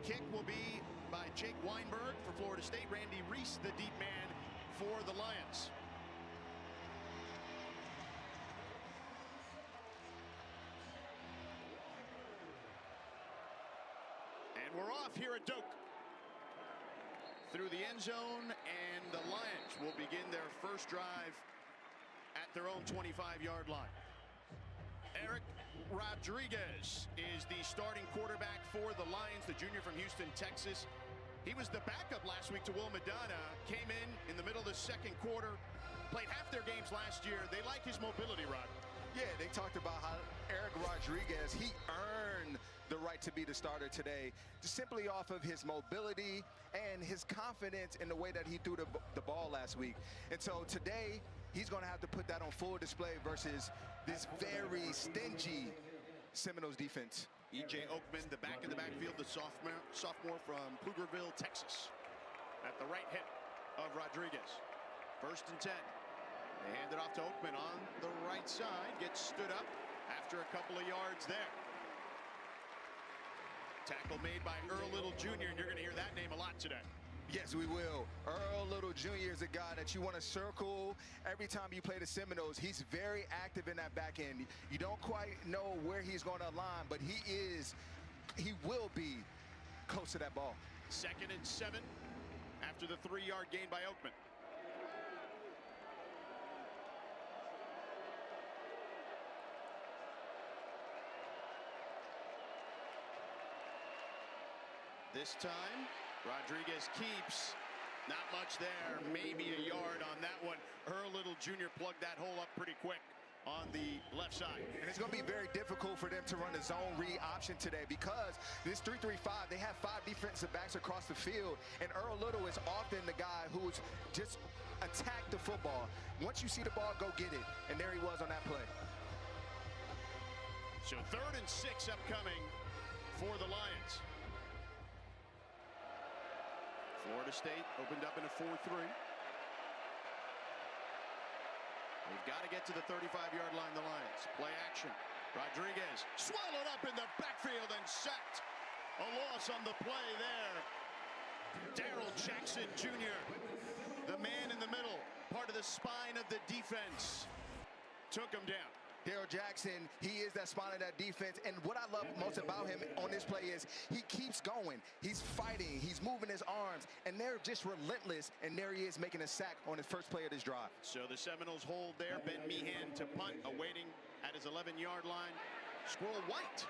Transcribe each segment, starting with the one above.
kick will be by Jake Weinberg for Florida State. Randy Reese, the deep man for the Lions. And we're off here at Doak. Through the end zone, and the Lions will begin their first drive at their own 25-yard line. Eric Rodriguez is the starting quarterback for the Lions, the junior from Houston, Texas. He was the backup last week to Will Madonna, came in the middle of the second quarter, played half their games last year. They like his mobility, Rod. Yeah, they talked about how Eric Rodriguez, he earned the right to be the starter today, just simply off of his mobility and his confidence in the way that he threw the ball last week. And so today, he's going to have to put that on full display versus this very stingy Seminoles defense. E.J. Oakman, the back in the backfield, the sophomore from Pflugerville, Texas, at the right hip of Rodriguez. 1st and 10. They hand it off to Oakman on the right side. Gets stood up after a couple of yards there. Tackle made by Earl Little Jr., and you're going to hear that name a lot today. Yes, we will. Earl Little Jr. is a guy that you want to circle every time you play the Seminoles. He's very active in that back end. You don't quite know where he's going to align, but he will be close to that ball. 2nd and 7 after the 3-yard gain by Oakman. This time, Rodriguez keeps. Not much there, maybe a yard on that one. Earl Little Jr. plugged that hole up pretty quick on the left side. And it's going to be very difficult for them to run a zone read option today because this 3-3-5, they have 5 defensive backs across the field, and Earl Little is often the guy who's just attack the football. Once you see the ball, go get it. And there he was on that play. So 3rd and 6 upcoming for the Lions. Florida State opened up in a 4-3. They've got to get to the 35-yard line, the Lions. Play action. Rodriguez swallowed up in the backfield and sacked. A loss on the play there. Darrell Jackson Jr., the man in the middle, part of the spine of the defense, took him down. Darrell Jackson, he is that spine of that defense. And what I love most about him on this play is he keeps going. He's fighting. He's moving his arms. And they're just relentless. And there he is making a sack on his first play of this drive. So the Seminoles hold there. Ben Meehan to punt, awaiting at his 11-yard line. Squirrel White,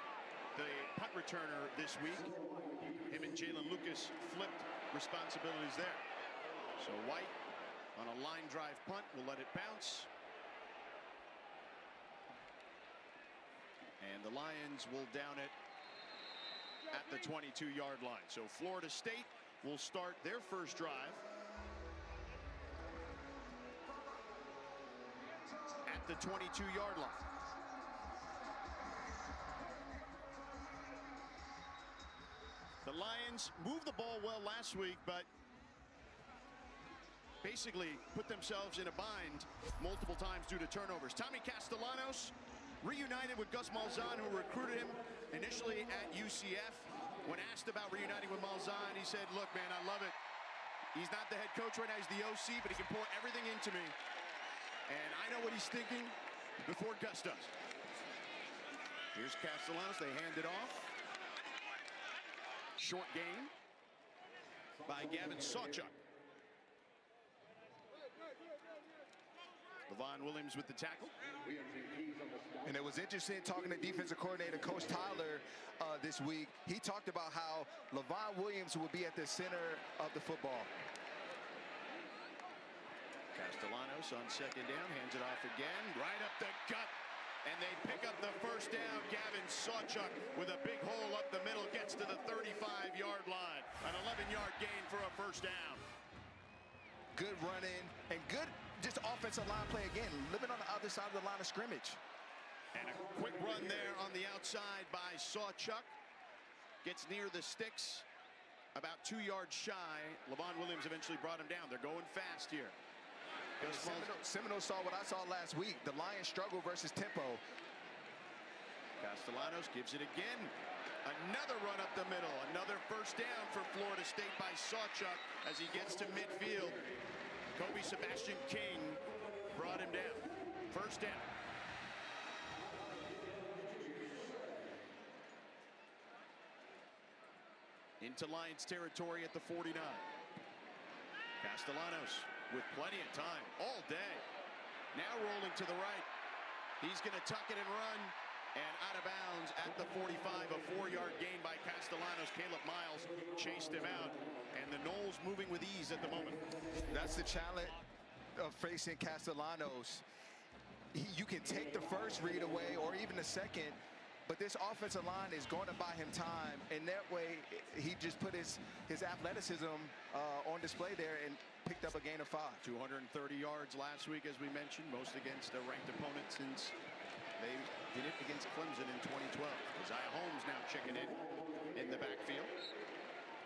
the punt returner this week. Him and Jalen Lucas flipped responsibilities there. So White on a line drive punt will let it bounce. And the Lions will down it at the 22-yard line. So Florida State will start their first drive at the 22-yard line. The Lions moved the ball well last week, but basically put themselves in a bind multiple times due to turnovers. Tommy Castellanos reunited with Gus Malzahn, who recruited him initially at UCF. When asked about reuniting with Malzahn, he said, look, man, I love it. He's not the head coach right now, he's the OC, but he can pour everything into me. And I know what he's thinking before Gus does. Here's Castellanos, they hand it off. Short gain by Gavin Sawchuk. Levon Williams with the tackle. And it was interesting talking to defensive coordinator Coach Tyler this week. He talked about how Levon Williams will be at the center of the football. Castellanos on 2nd down, hands it off again, right up the gut, and they pick up the first down. Gavin Sawchuk with a big hole up the middle, gets to the 35-yard line. An 11-yard gain for a first down. Good running and good just offensive line play again, living on the other side of the line of scrimmage. And a quick run there on the outside by Sawchuk. Gets near the sticks, about 2 yards shy. Levon Williams eventually brought him down. They're going fast here. Seminoles saw what I saw last week. The Lions struggle versus tempo. Castellanos gives it again Another run up the middle. Another first down for Florida State by Sawchuk as he gets to midfield. Kobe Sebastian King brought him down. First down. Into Lions territory at the 49. Castellanos with plenty of time all day. Now rolling to the right. He's going to tuck it and run. And out of bounds at the 45, a 4-yard gain by Castellanos. Caleb Miles chased him out. And the Noles moving with ease at the moment. That's the challenge of facing Castellanos. You can take the first read away or even the second, but this offensive line is going to buy him time, and that way he just put his athleticism on display there and picked up a gain of 5. 230 yards last week, as we mentioned, most against a ranked opponent since they did it against Clemson in 2012. Isaiah Holmes now checking in the backfield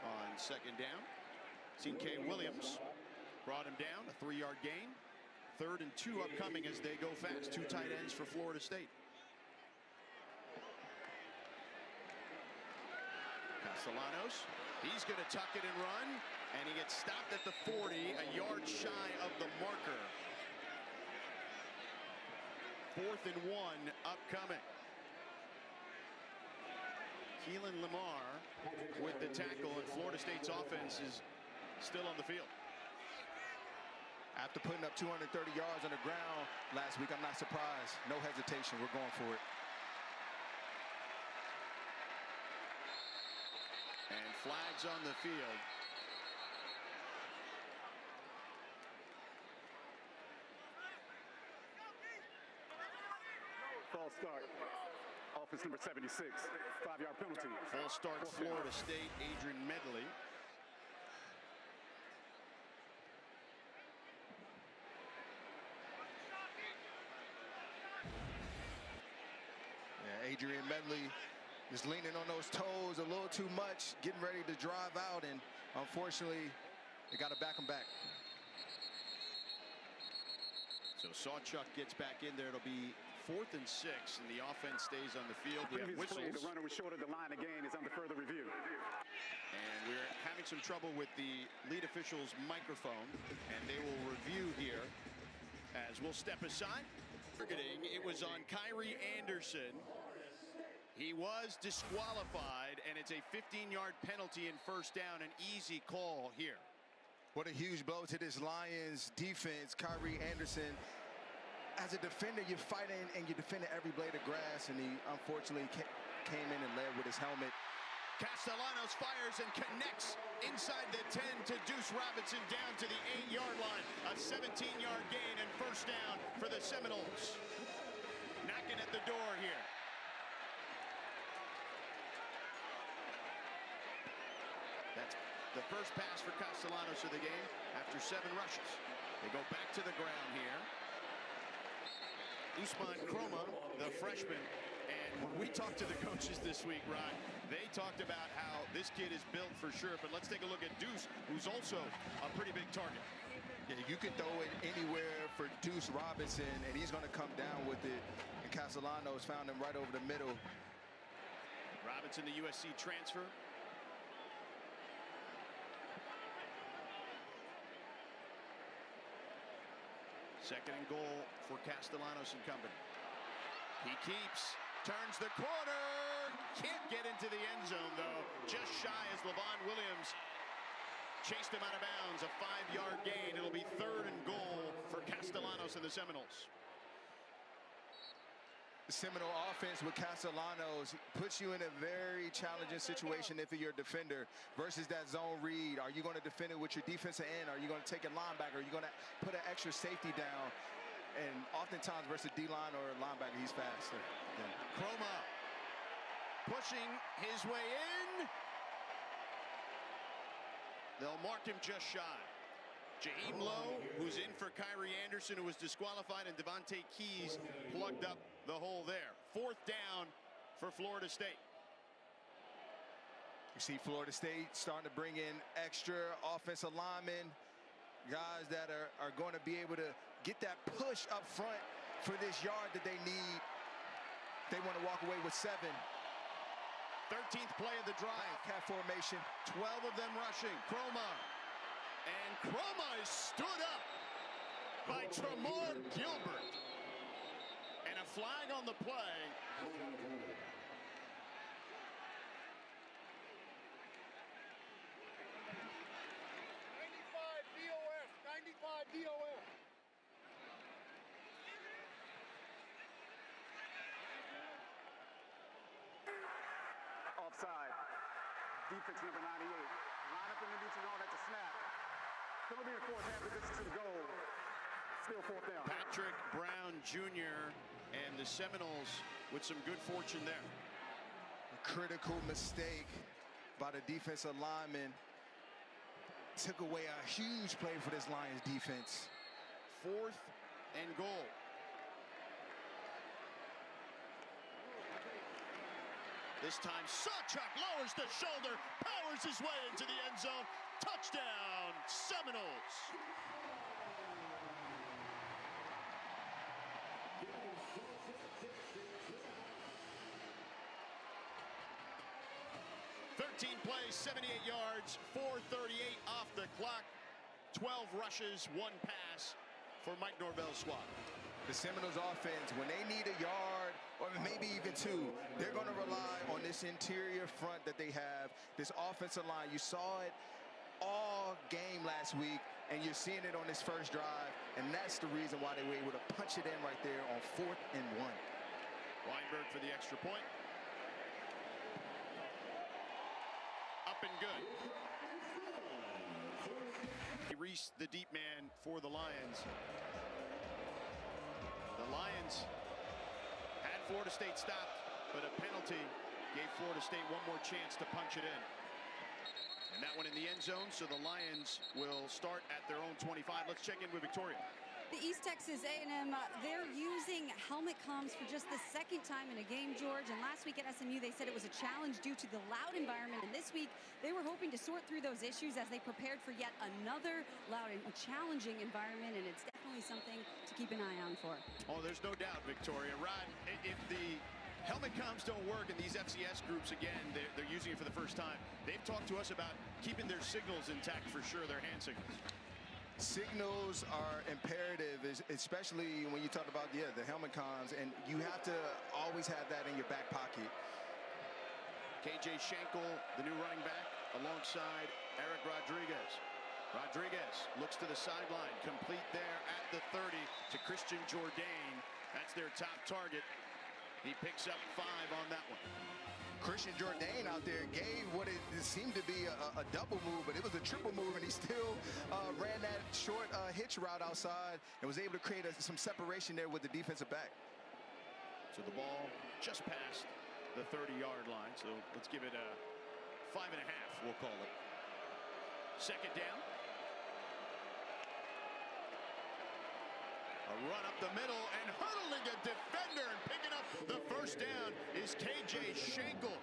on second down. C.K. Williams brought him down, a 3-yard gain. 3rd and 2 upcoming as they go fast. 2 tight ends for Florida State. Castellanos, he's going to tuck it and run, and he gets stopped at the 40, a yard shy of the marker. 4th and 1 upcoming. Keelan Lamar with the tackle, and Florida State's offense is still on the field. After putting up 230 yards on the ground last week, I'm not surprised. No hesitation. We're going for it. And flags on the field. False start. Offense number 76. 5-yard penalty. Full start Florida State. Adrian Medley. Adrian Medley is leaning on those toes a little too much, getting ready to drive out, and unfortunately, they got to back him back. So Sawchuk gets back in there. It'll be 4th and 6, and the offense stays on the field. We have whistles. The runner was short of the line again is under further review. And we're having some trouble with the lead official's microphone, and they will review here as we'll step aside. It was on Kyrie Anderson. He was disqualified, and it's a 15-yard penalty and first down. An easy call here. What a huge blow to this Lions defense. Kyrie Anderson, as a defender, you're fighting and you're defending every blade of grass, and he unfortunately came in and led with his helmet. Castellanos fires and connects inside the 10 to Deuce Robinson down to the 8-yard line. A 17-yard gain and first down for the Seminoles. Knocking at the door here. That's the first pass for Castellanos of the game after 7 rushes. They go back to the ground here. Usman Kroma, the freshman. And when we talked to the coaches this week, Ron, they talked about how this kid is built for sure. But let's take a look at Deuce, who's also a pretty big target. Yeah, you can throw it anywhere for Deuce Robinson, and he's going to come down with it. And Castellanos found him right over the middle. Robinson, the USC transfer. Second and goal for Castellanos and company. He keeps, turns the corner, can't get into the end zone though. Just shy as Levon Williams chased him out of bounds. A 5-yard gain. It'll be 3rd and goal for Castellanos and the Seminoles. The Seminole offense with Castellanos puts you in a very challenging situation if you're a defender versus that zone read. Are you going to defend it with your defensive end? Are you going to take a linebacker? Are you going to put an extra safety down? And oftentimes versus D-line or linebacker, he's faster. Yeah. Kroma pushing his way in. They'll mark him just shy. Jaheim Lowe, who's in for Kyrie Anderson, who was disqualified, and Devontae Keys plugged up the hole there. 4th down for Florida State. You see Florida State starting to bring in extra offensive linemen, guys that are going to be able to get that push up front for this yard that they need. They want to walk away with 7. 13th play of the drive. Cat formation. 12 of them rushing. Chroma. And Chroma is stood up by Tremore Gilbert. And a flag on the play. 95 DOF. Offside. Defense number 98. Line up in the neutral zone at the snap. Penalty in fourth half position to the goal. Still fourth down. Patrick Brown Jr. and the Seminoles with some good fortune there. A critical mistake by the defensive lineman. Took away a huge play for this Lions defense. 4th and goal. This time, Sawchuk lowers the shoulder, powers his way into the end zone. Touchdown, Seminoles. Plays, 78 yards, 4:38 off the clock, 12 rushes, 1 pass for Mike Norvell's squad. The Seminoles offense, when they need a yard or maybe even 2, they're going to rely on this interior front that they have, this offensive line. You saw it all game last week, and you're seeing it on this first drive, and that's the reason why they were able to punch it in right there on 4th and 1. Weinberg for the extra point. Up and good. Reese, the deep man for the Lions. The Lions had Florida State stopped, but a penalty gave Florida State one more chance to punch it in. And that one in the end zone, so the Lions will start at their own 25. Let's check in with Victoria. The East Texas A&M, they're using helmet comms for just the 2nd time in a game, George. And last week at SMU, they said it was a challenge due to the loud environment. And this week, they were hoping to sort through those issues as they prepared for yet another loud and challenging environment. And it's definitely something to keep an eye on for. Oh, there's no doubt, Victoria. Rod, if the helmet comms don't work and these FCS groups, again, they're using it for the first time, they've talked to us about keeping their signals intact for sure, their hand signals. Signals are imperative, especially when you talk about the helmet comms, and you have to always have that in your back pocket. KJ Schenkel, the new running back, alongside Eric Rodriguez. Rodriguez looks to the sideline, complete there at the 30 to Christian Jourdain. That's their top target. He picks up 5 on that one. Christian Jourdain out there gave what it seemed to be a double move, but it was a triple move, and he still ran that short hitch route outside and was able to create some separation there with the defensive back. So the ball just past the 30-yard line, so let's give it a 5.5, we'll call it. 2nd down. A run up the middle and hurdling a defender and picking up the first down is KJ Schenkel,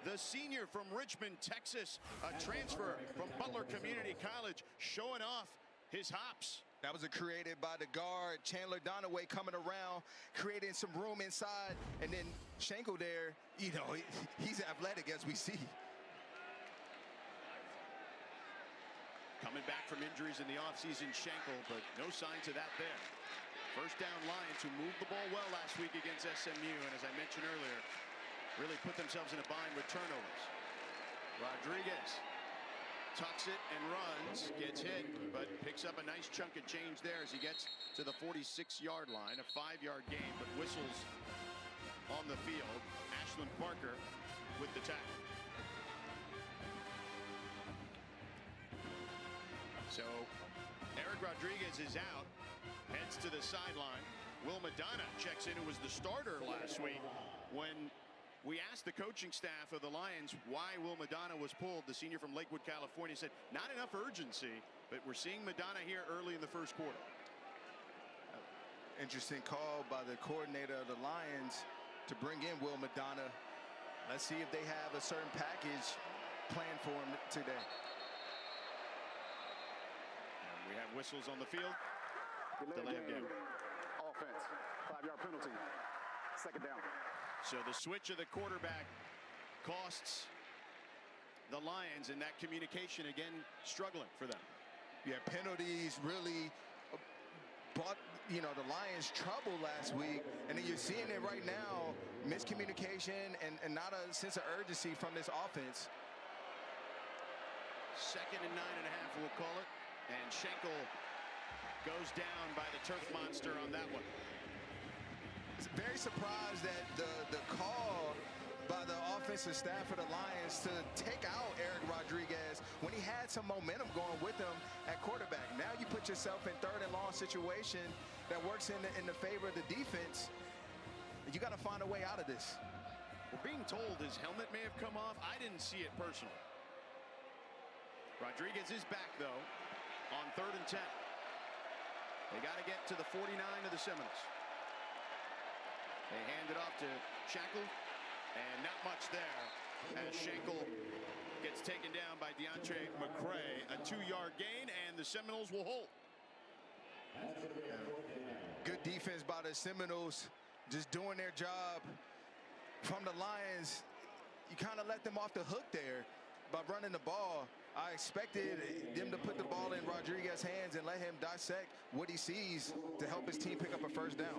the senior from Richmond, Texas, a transfer from Butler Community College, showing off his hops. That was created by the guard, Chandler Donaway, coming around, creating some room inside, and then Schenkel there, you know, he's athletic as we see. Coming back from injuries in the offseason, Schenkel, but no signs of that there. First down Lions, who moved the ball well last week against SMU, and as I mentioned earlier, really put themselves in a bind with turnovers. Rodriguez tucks it and runs, gets hit, but picks up a nice chunk of change there as he gets to the 46-yard line, a 5-yard gain, but whistles on the field. Ashlyn Parker with the tackle. So Eric Rodriguez is out. Heads to the sideline. Will Madonna checks in, who was the starter last week. When we asked the coaching staff of the Lions why Will Madonna was pulled, the senior from Lakewood, California, said not enough urgency, but we're seeing Madonna here early in the first quarter. Interesting call by the coordinator of the Lions to bring in Will Madonna. Let's see if they have a certain package planned for him today. And we have whistles on the field. Delay of game. Offense, 5-yard penalty. 2nd down. So the switch of the quarterback costs the Lions, and that communication again struggling for them. Yeah, penalties really brought, you know, the Lions trouble last week, and then you're seeing it right now. Miscommunication and not a sense of urgency from this offense. 2nd and 9.5, we'll call it, and Schenkel goes down by the turf monster on that one. Very surprised that the call by the offensive staff of the Lions to take out Eric Rodriguez when he had some momentum going with him at quarterback. Now you put yourself in 3rd and long situation that works in the favor of the defense. You got to find a way out of this. We're being told his helmet may have come off. I didn't see it personally. Rodriguez is back though on 3rd and 10. They got to get to the 49 of the Seminoles. They hand it off to Schenkel. And not much there as Schenkel gets taken down by DeAndre McCray. A 2-yard gain, and the Seminoles will hold. Good defense by the Seminoles, just doing their job. From the Lions, you kind of let them off the hook there by running the ball. I expected them to put the ball in Rodriguez's hands and let him dissect what he sees to help his team pick up a 1st down.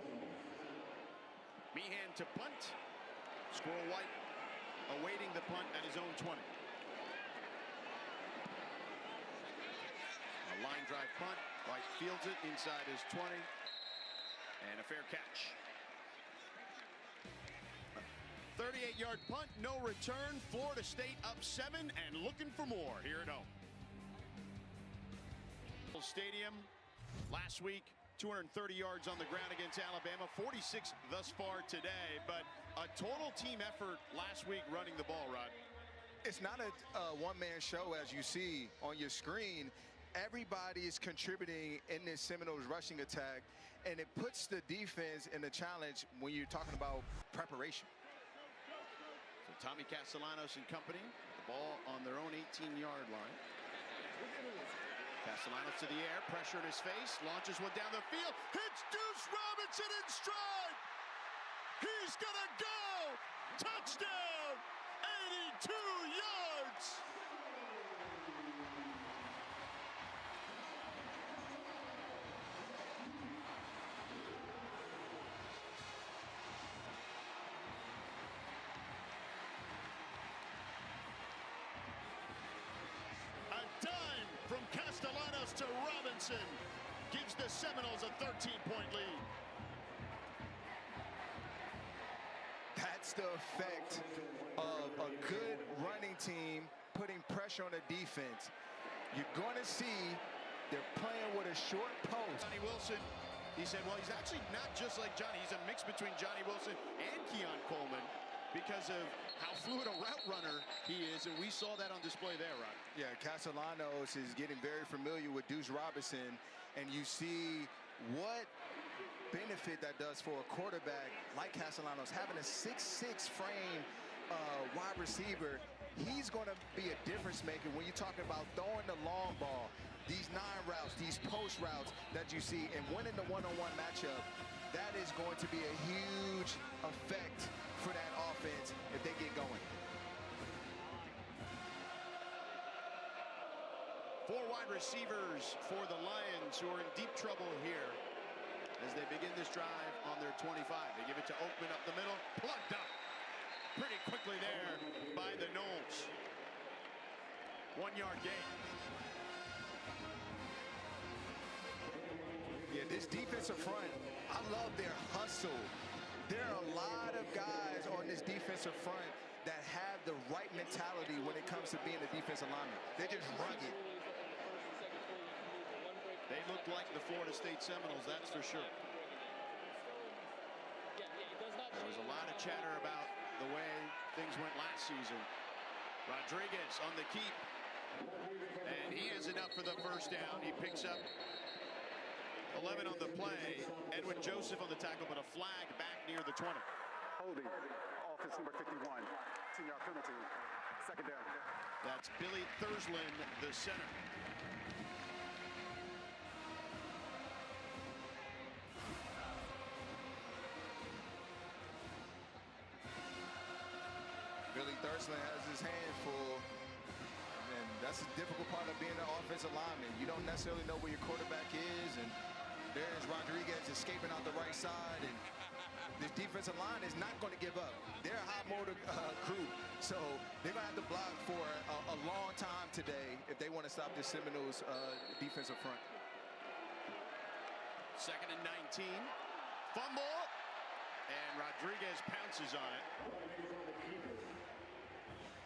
Meehan to punt. Squirrel White awaiting the punt at his own 20. A line drive punt. White fields it inside his 20. And a fair catch. 38-yard punt, no return. Florida State up 7 and looking for more here at home. Stadium last week. 230 yards on the ground against Alabama, 46 thus far today, but a total team effort last week running the ball, Rod. It's not a one-man show, as you see on your screen. Everybody is contributing in this Seminoles rushing attack, and it puts the defense in the challenge when you're talking about preparation. So Tommy Castellanos and company, the ball on their own 18-yard line. Castellanos to the air, pressure in his face, launches one down the field, hits Deuce Robinson in stride. He's gonna go! Touchdown! 82 yards! A dime from Castellanos to Robinson gives the Seminoles a 13-point lead. That's the effect of a good running team putting pressure on the defense. You're going to see they're playing with a short post. Johnny Wilson, he said, well, he's actually not just like Johnny. He's a mix between Johnny Wilson and Keon Coleman because of how fluid a route runner he is, and we saw that on display there, Rod. Yeah, Castellanos is getting very familiar with Deuce Robinson, and you see what benefit that does for a quarterback like Castellanos. Having a 6'6" frame wide receiver, he's going to be a difference maker when you're talking about throwing the long ball, these 9 routes, these post routes that you see, and winning the one-on-one matchup. That is going to be a huge effect for that offense if they get going. 4 wide receivers for the Lions, who are in deep trouble here as they begin this drive on their 25. They give it to Oakman up the middle, plugged up pretty quickly there by the Noles. 1-yard gain. Yeah, this defensive front, I love their hustle. There are a lot of guys on this defensive front that have the right mentality when it comes to being a defensive lineman. They're just rugged. They look like the Florida State Seminoles, that's for sure. There was a lot of chatter about the way things went last season. Rodriguez on the keep, and he has enough for the first down. He picks up 11 on the play. Edwin Joseph on the tackle, but a flag back near the 20. Holding, offense number 51, 10-yard penalty, 2nd down. That's Billy Thursland, the center. Billy Thurston has his hands full. And that's the difficult part of being an offensive lineman. You don't necessarily know where your quarterback is, and there's Rodriguez escaping out the right side, and this defensive line is not going to give up. They're a high motor crew, so they're going to have to block for a long time today if they want to stop this Seminoles defensive front. 2nd and 19. Fumble, and Rodriguez pounces on it.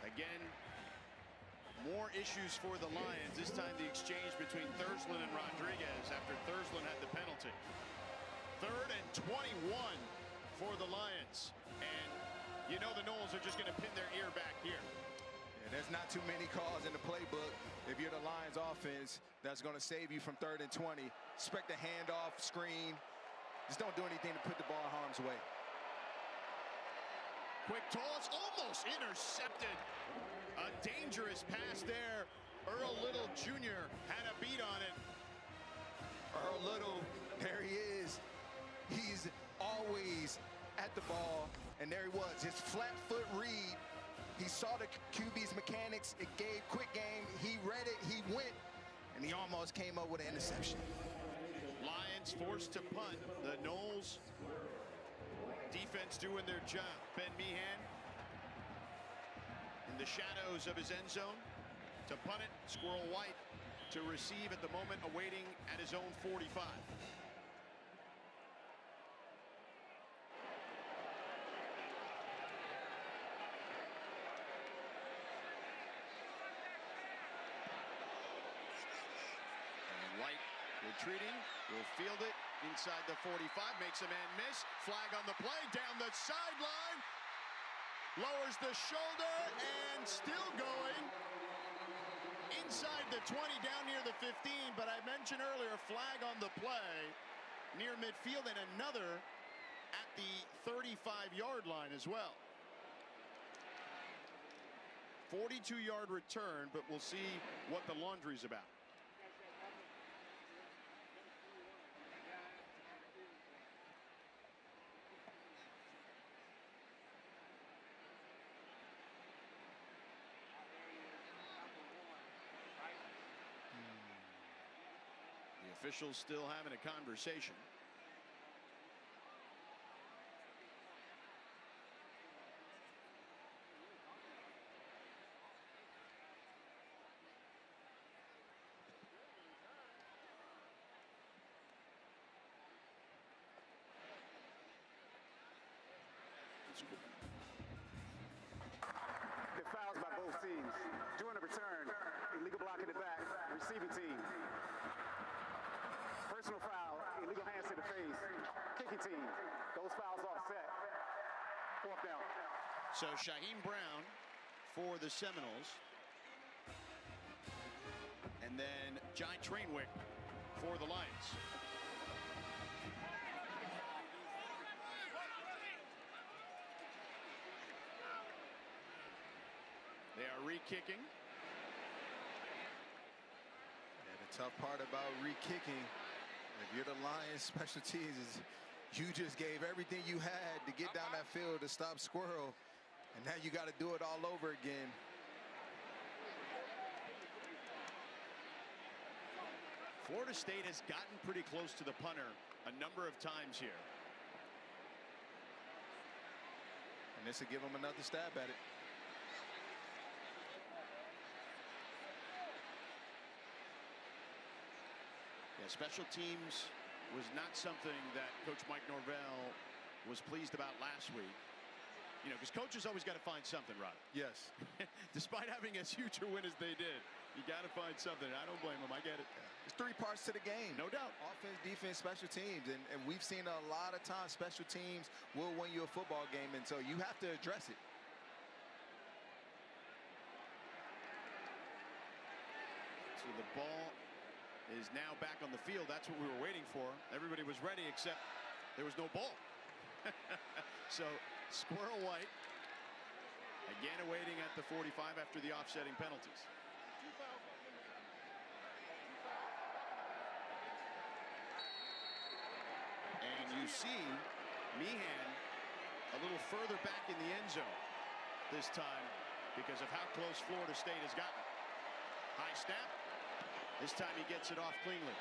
Again, more issues for the Lions. This time the exchange between Thursland and Rodriguez after Thursland had the penalty. 3rd and 21 for the Lions. And you know the Noles are just going to pin their ear back here. And there's not too many calls in the playbook if you're the Lions offense that's going to save you from 3rd and 20. Expect a handoff, screen. Just don't do anything to put the ball in harm's way. Quick toss, almost intercepted. A dangerous pass there. Earl Little Jr. had a beat on it. Earl Little, there he is. He's always at the ball, and there he was, his flat foot read. He saw the QB's mechanics. It gave quick game. He read it. He went, and he almost came up with an interception. Lions forced to punt. The Noles defense doing their job. Ben Meehan in the shadows of his end zone to punt it. Squirrel White to receive at the moment, awaiting at his own 45. And White retreating, will field it inside the 45, makes a man miss. Flag on the play, down the sideline. Lowers the shoulder and still going inside the 20, down near the 15. But I mentioned earlier, flag on the play near midfield, and another at the 35-yard line as well. 42-yard return, but we'll see what the laundry's about. Officials still having a conversation. The fouls by both teams. During the return, illegal block in the back, receiving team. Personal foul, illegal hands to the face, kicking team. Those fouls offset. 4th down. So Shaheem Brown for the Seminoles. And then Jai Trainwick for the Lions. They are re-kicking. And the tough part about re-kicking, if you're the Lions special teams, is you just gave everything you had to get down that field to stop Squirrel, and now you got to do it all over again. Florida State has gotten pretty close to the punter a number of times here. And this will give them another stab at it. Yeah, special teams was not something that Coach Mike Norvell was pleased about last week. You know, because coaches always got to find something, Rod. Yes. Despite having as huge a win as they did, you got to find something. I don't blame them. I get it. There's 3 parts to the game. No doubt. Offense, defense, special teams. And we've seen a lot of times special teams will win you a football game, and so you have to address it. So the ball is now back on the field. That's what we were waiting for. Everybody was ready, except there was no ball. So Squirrel White again awaiting at the 45 after the offsetting penalties. And you see Meehan a little further back in the end zone. this time because of how close Florida State has gotten. High snap. This time he gets it off cleanly.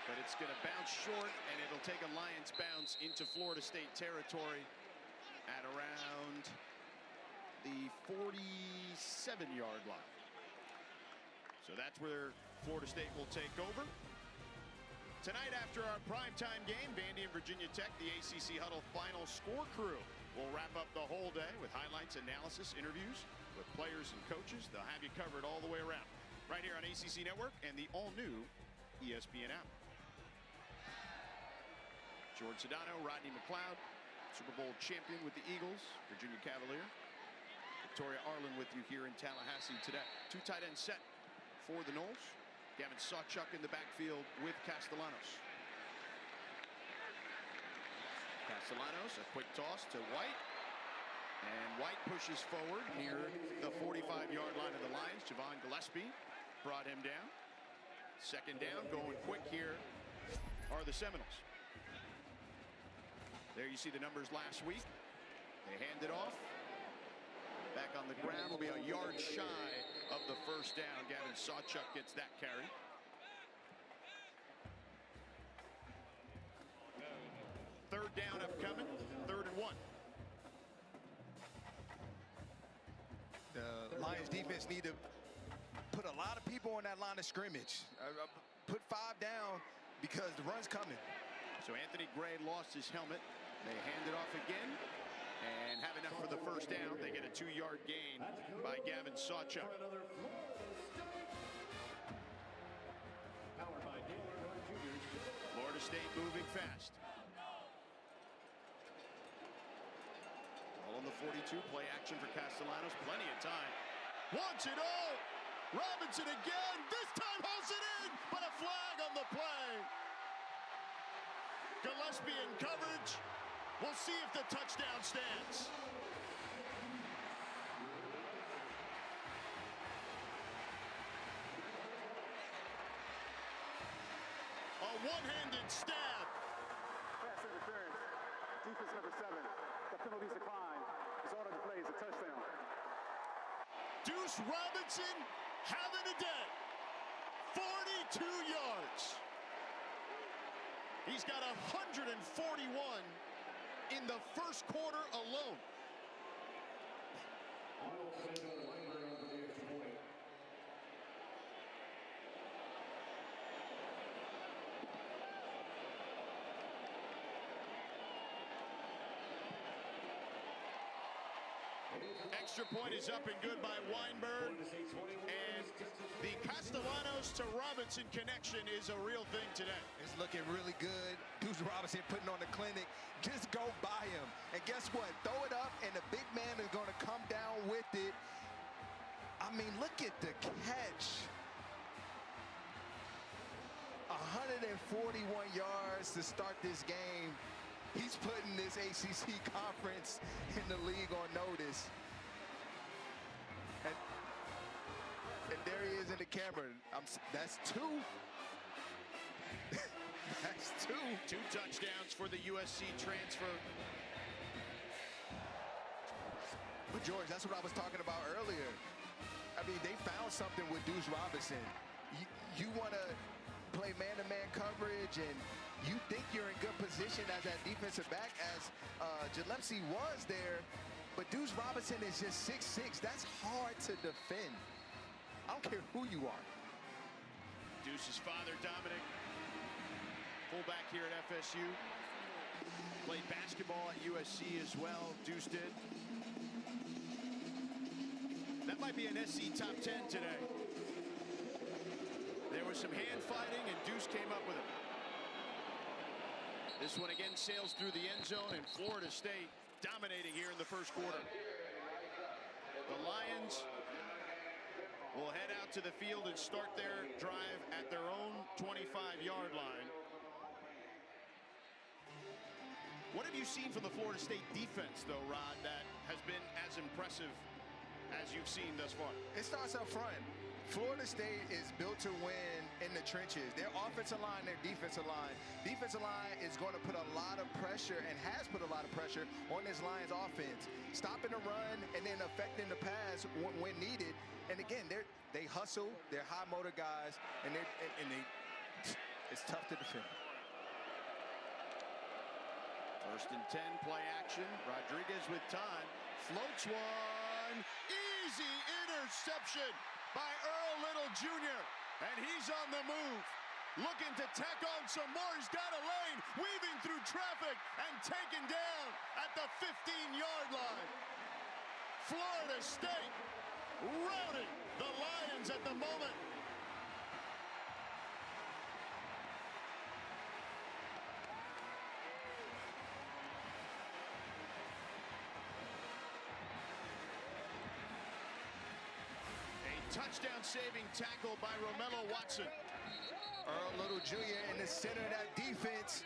But it's going to bounce short, and it'll take a Lions bounce into Florida State territory at around the 47-yard line. So that's where Florida State will take over. Tonight, after our primetime game, Vandy and Virginia Tech, the ACC Huddle Final Score crew will wrap up the whole day with highlights, analysis, interviews with players and coaches. They'll have you covered all the way around right here on ACC Network and the all-new ESPN app. George Sedano, Rodney McLeod, Super Bowl champion with the Eagles, Virginia Cavalier. Victoria Arlen with you here in Tallahassee today. Two tight end set for the Noles. Gavin Sawchuk in the backfield with Castellanos. Castellanos, a quick toss to White. And White pushes forward near the 45-yard line of the Lions. Javon Gillespie brought him down. Second down, going quick here are the Seminoles. There you see the numbers last week. They hand it off. Back on the ground will be a yard shy of the first down. Gavin Sawchuk gets that carry. Third down upcoming. 3rd and 1. The Lions defense need to put a lot of people on that line of scrimmage. Put 5 down because the run's coming. So Anthony Gray lost his helmet. They hand it off again and have enough for the first down. They get a 2-yard gain by Gavin Sawchuk. Florida State moving fast. All on the 42, play action for Castellanos. Plenty of time. Wants it all. Robinson again. This time holds it in, but a flag on the play. Gillespie in coverage. We'll see if the touchdown stands. A one-handed stab. Pass interference. Defense number 7. The penalty's declined. It's ordered to play is a touchdown. Deuce Robinson having a day. 42 yards. He's got 141 in the first quarter alone. Extra point is up and good by Weinberg. And the Castellanos to Robinson connection is a real thing today. It's looking really good. Deuce Robinson putting on the clinic. Just go by him. And guess what? Throw it up, and the big man is going to come down with it. I mean, look at the catch. 141 yards to start this game. He's putting this ACC conference in the league on notice. And there he is in the camera. That's 2. That's 2. 2 touchdowns for the USC transfer. But George, that's what I was talking about earlier. I mean, they found something with Deuce Robinson. You want to play man-to-man coverage, and you think you're in good position as that defensive back, as Gillespie was there. But Deuce Robinson is just 6'6". That's hard to defend. I don't care who you are. Deuce's father, Dominic, fullback here at FSU. Played basketball at USC as well. Deuce did. That might be an SC top 10 today. There was some hand fighting, and Deuce came up with it. This one again sails through the end zone, and Florida State dominating here in the first quarter. The Lions will head out to the field and start their drive at their own 25-yard line. What have you seen from the Florida State defense, though, Rod, that has been as impressive as you've seen thus far? It starts up front. Florida State is built to win in the trenches. Their offensive line, their defensive line. Defensive line is going to put a lot of pressure and has put a lot of pressure on this Lions offense. Stopping the run and then affecting the pass when needed. And again, they hustle, they're high motor guys, and it's tough to defend. 1st and 10, play action. Rodriguez with time. Floats one. Easy interception by Earl Little Jr. And he's on the move. Looking to tack on some more. He's got a lane. Weaving through traffic and taken down at the 15-yard line. Florida State routing the Lions at the moment. Touchdown-saving tackle by Romello Watson. Earl Little Jr. in the center of that defense,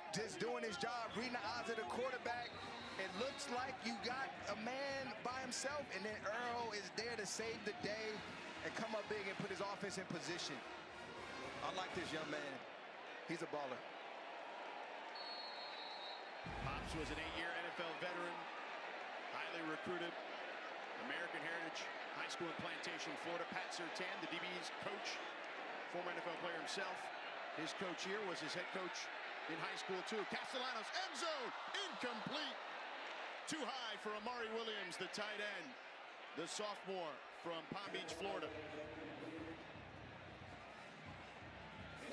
just doing his job, reading the eyes of the quarterback. It looks like you got a man by himself, and then Earl is there to save the day and come up big and put his offense in position. I like this young man. He's a baller. Pops was an 8-year NFL veteran, highly recruited, American heritage. High school in Plantation, Florida. Pat Surtain, the DB's coach, former NFL player himself. His coach here was his head coach in high school, too. Castellanos, end zone, incomplete. Too high for Amari Williams, the tight end, the sophomore from Palm Beach, Florida.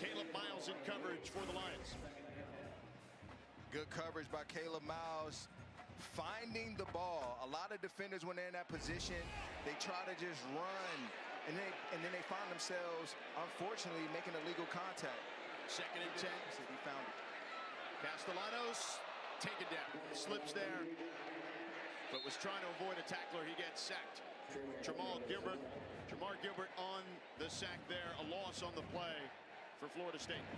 Caleb Miles in coverage for the Lions. Good coverage by Caleb Miles. Finding the ball. A lot of defenders, when they're in that position, they try to just run, and then they find themselves, unfortunately, making illegal contact. 2nd and 10. He found it. Castellanos taken down. Slips there, but was trying to avoid a tackler. He gets sacked. Jamar Gilbert on the sack there. A loss on the play for Florida State.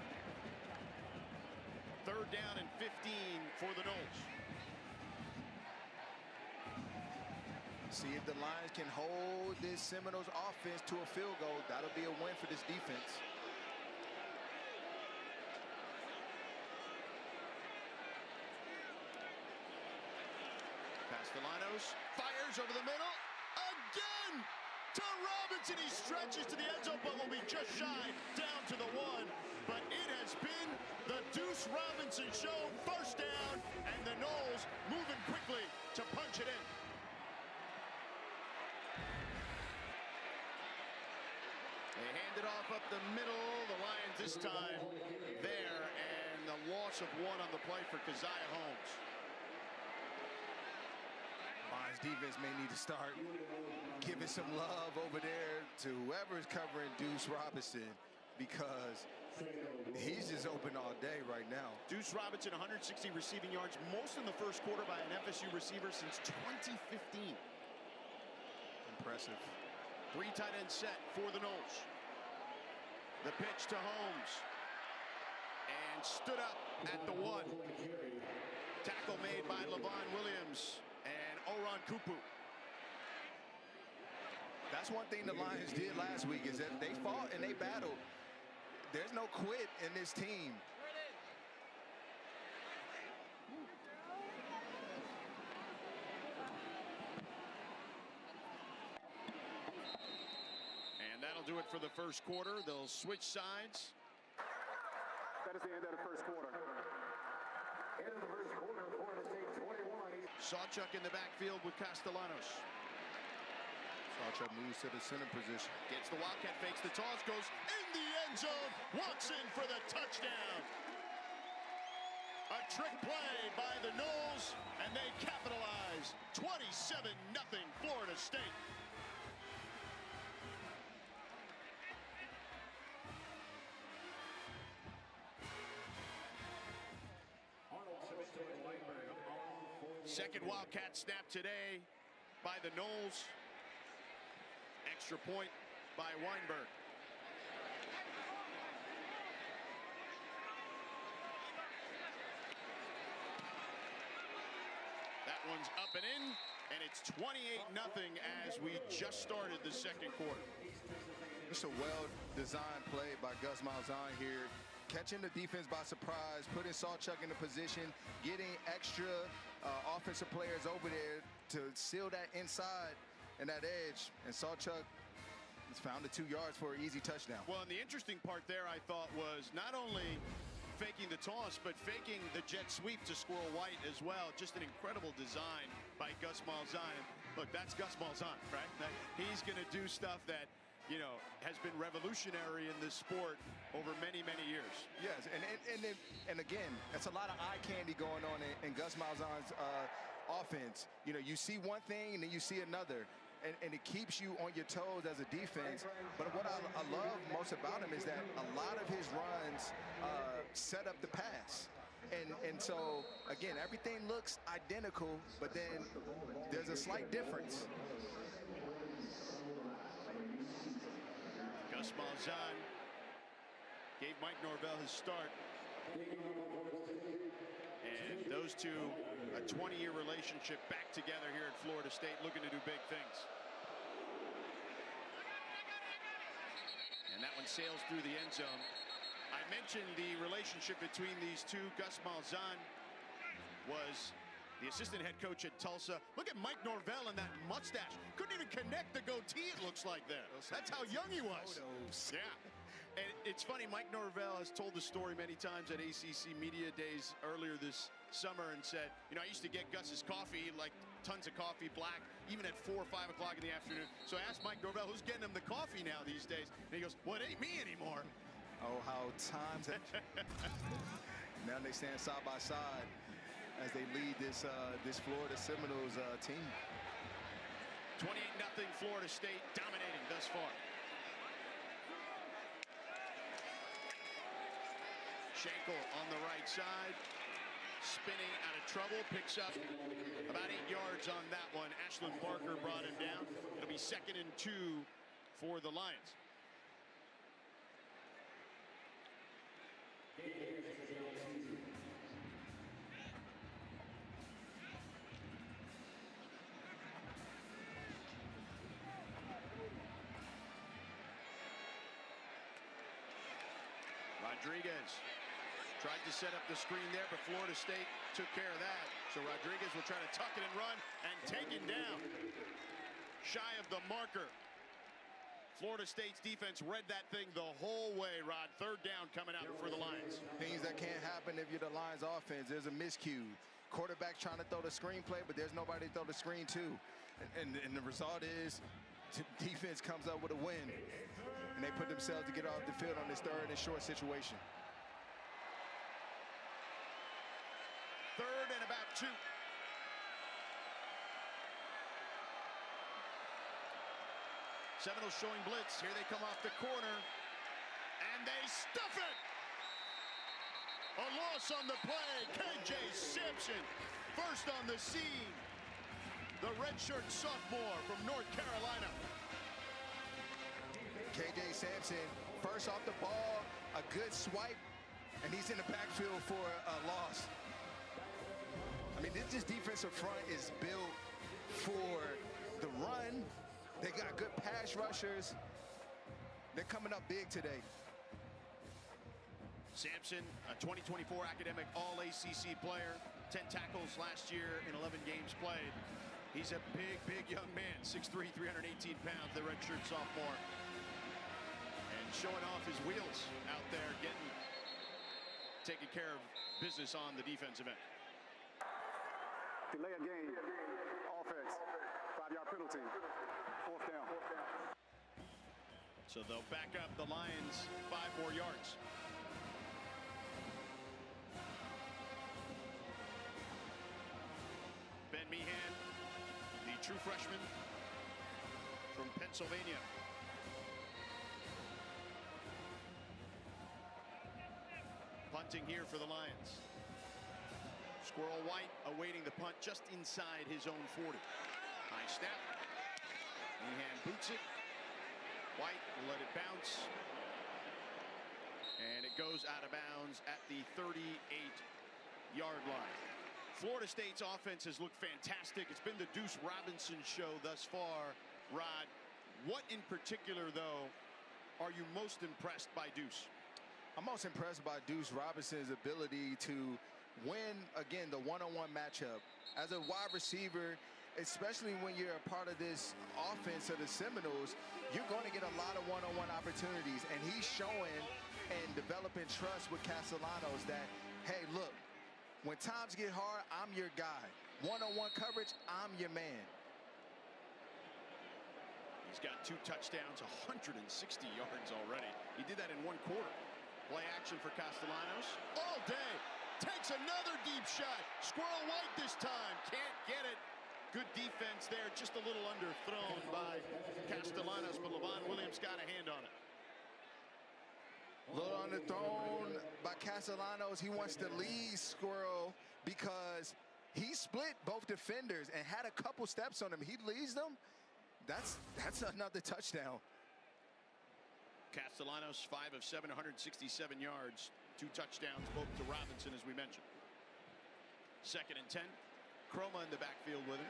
3rd down and 15 for the Noles. See if the Lions can hold this Seminoles offense to a field goal. That'll be a win for this defense. Castellanos fires over the middle. Again to Robinson. He stretches to the end zone, but will be just shy down to the 1. But it has been the Deuce Robinson show. 1st down, and the Noles moving quickly to punch it in. They hand it off up the middle. The Lions this time there, and the loss of 1 on the play for Keziah Holmes. Lions defense may need to start giving some love over there to whoever is covering Deuce Robinson, because he's just open all day right now. Deuce Robinson, 160 receiving yards, most in the 1st quarter by an FSU receiver since 2015. Impressive. 3 tight end set for the Noles. The pitch to Holmes. And stood up at the 1. Tackle made by Levon Williams and Oron Kupu. That's one thing the Lions did last week, is that they fought and they battled. There's no quit in this team. That'll do it for the 1st quarter. They'll switch sides. That is the end of the 1st quarter. End of the 1st quarter, Florida State 21. Sawchuk in the backfield with Castellanos. Sawchuk moves to the center position. Gets the Wildcat, fakes the toss, goes in the end zone, walks in for the touchdown. A trick play by the Noles, and they capitalize. 27-0 Florida State. Second Wildcat snap today by the Noles. Extra point by Weinberg. That one's up and in, and it's 28-0 as we just started the 2nd quarter. It's a well-designed play by Gus Malzahn here, catching the defense by surprise, putting Sawchuk in a position, getting extra offensive players over there to seal that inside and that edge, and Sawchuk has found the 2 yards for an easy touchdown. Well, and the interesting part there, I thought, was not only faking the toss, but faking the jet sweep to Squirrel White as well. Just an incredible design by Gus Malzahn. Look, that's Gus Malzahn, right? He's going to do stuff that, you know, has been revolutionary in this sport over many, many years. Yes, and again, that's a lot of eye candy going on in Gus Malzahn's offense. You know, you see one thing and then you see another. And it keeps you on your toes as a defense. But what I love most about him is that a lot of his runs set up the pass. And so, again, everything looks identical, but then there's a slight difference. Gus Malzahn gave Mike Norvell his start. And those two, a 20-year relationship, back together here at Florida State, looking to do big things. And that one sails through the end zone. I mentioned the relationship between these two. Gus Malzahn was the assistant head coach at Tulsa. Look at Mike Norvell and that mustache. Couldn't even connect the goatee, it looks like there. That's how young he was. Yeah. And it's funny, Mike Norvell has told the story many times at ACC Media Days earlier this summer and said, you know, I used to get Gus's coffee, like tons of coffee, black, even at 4 or 5 o'clock in the afternoon. So I asked Mike Norvell, who's getting him the coffee now these days? And he goes, well, it ain't me anymore. Oh, how times have now they stand side by side as they lead this Florida Seminoles team. 28-0 Florida State dominating thus far. Schenkel on the right side, spinning out of trouble, picks up about 8 yards on that one. Ashlyn Barker brought him down. It'll be 2nd and 2 for the Lions. Rodriguez tried to set up the screen there, but Florida State took care of that. So Rodriguez will try to tuck it and run and take him down. Shy of the marker. Florida State's defense read that thing the whole way, Rod. 3rd down coming out for the Lions. Things that can't happen if you're the Lions offense. There's a miscue. Quarterback trying to throw the screen play, but there's nobody to throw the screen to. And the result is defense comes up with a win. And they put themselves to get off the field on this 3rd and short situation. 3rd and about 2. Seminoles showing blitz. Here they come off the corner. And they stuff it! A loss on the play. KJ Sampson, first on the scene. The redshirt sophomore from North Carolina. KJ Sampson, first off the ball, a good swipe, and he's in the backfield for a loss. I mean, this defensive front is built for the run. They got good pass rushers. They're coming up big today. Sampson, a 2024 academic All-ACC player, 10 tackles last year in 11 games played. He's a big, big young man, 6'3", 318 pounds, the redshirt sophomore. And showing off his wheels out there, taking care of business on the defensive end. Delay a game, offense, 5-yard penalty, 4th down. So they'll back up the Lions 5 more yards. Ben Meehan, the true freshman from Pennsylvania. Punting here for the Lions. Squirrel White awaiting the punt just inside his own 40. High snap. Meehan boots it. White will let it bounce. And it goes out of bounds at the 38-yard line. Florida State's offense has looked fantastic. It's been the Deuce Robinson show thus far. Rod, what in particular, though, are you most impressed by Deuce? I'm most impressed by Deuce Robinson's ability to win, again, the one-on-one matchup. As a wide receiver, especially when you're a part of this offense of the Seminoles, you're going to get a lot of one-on-one opportunities. And he's showing and developing trust with Castellanos that, hey, look, when times get hard, I'm your guy. One-on-one coverage, I'm your man. He's got 2 touchdowns, 160 yards already. He did that in 1 quarter. Play action for Castellanos all day. Takes another deep shot. Squirrel White this time. Can't get it. Good defense there. Just a little underthrown by Castellanos, but Levon Williams got a hand on it. A little underthrown by Castellanos. He wants to lead Squirrel because he split both defenders and had a couple steps on him. He leads them. That's another touchdown. Castellanos, 5 of 7, 167 yards, 2 touchdowns, both to Robinson, as we mentioned. 2nd and 10. Chroma in the backfield with him.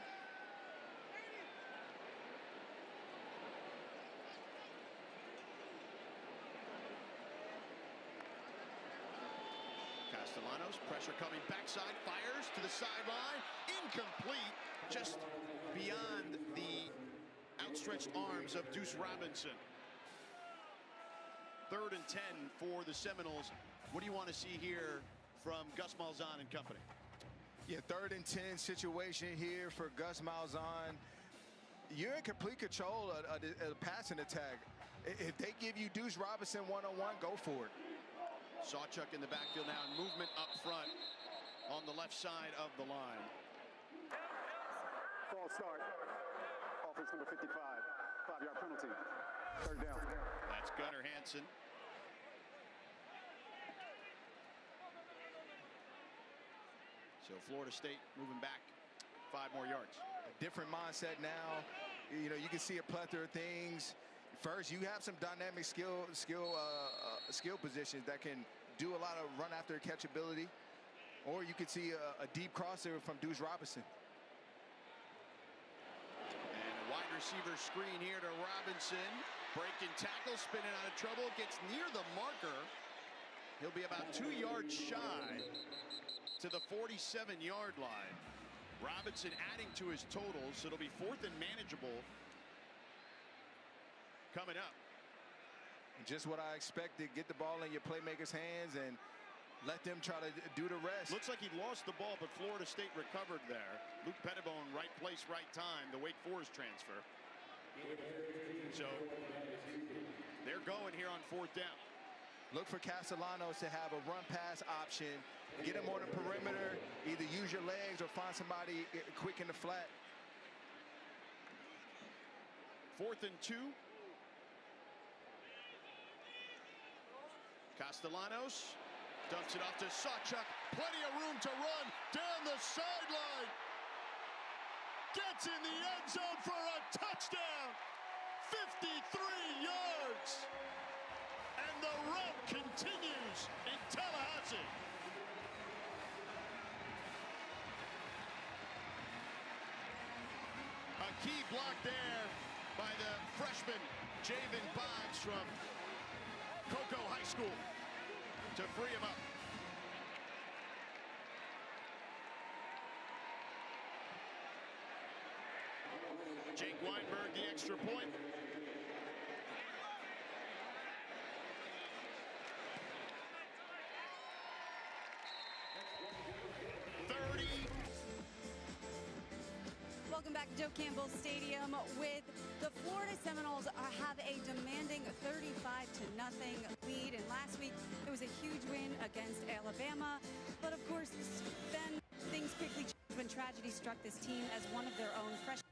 Castellanos, pressure coming backside, fires to the sideline, incomplete, just beyond the outstretched arms of Deuce Robinson. 3rd and 10 for the Seminoles. What do you want to see here from Gus Malzahn and company? Yeah, 3rd and 10 situation here for Gus Malzahn. You're in complete control of the passing attack. If they give you Deuce Robinson one-on-one, go for it. Sawchuk in the backfield now, and movement up front on the left side of the line. False start. Offense number 55. 5-yard penalty. 3rd down. That's Gunnar Hansen. So Florida State moving back 5 more yards. A different mindset now. You know, you can see a plethora of things. First, you have some dynamic skill positions that can do a lot of run after catch ability, or you could see a deep crosser from Deuce Robinson. And a wide receiver screen here to Robinson. Breaking tackle, spinning out of trouble, gets near the marker. He'll be about 2 yards shy to the 47-yard line. Robinson adding to his totals, so it'll be 4th and manageable coming up. Just what I expected. Get the ball in your playmakers' hands and let them try to do the rest. Looks like he lost the ball, but Florida State recovered there. Luke Pettibone, right place, right time, the Wake Forest transfer. So they're going here on 4th down. Look for Castellanos to have a run-pass option. Get him on the perimeter. Either use your legs or find somebody quick in the flat. 4th and 2. Castellanos dumps it off to Sawchuk. Plenty of room to run down the sideline. Gets in the end zone for a touchdown. 53 yards. And the run continues in Tallahassee. A key block there by the freshman Javen Boggs from Cocoa High School to free him up. Jake Weinberg, the extra point. Welcome back to Joe Campbell Stadium, with the Florida Seminoles have a demanding 35-0 lead. And last week, it was a huge win against Alabama. But of course, then things quickly changed when tragedy struck this team as one of their own freshmen.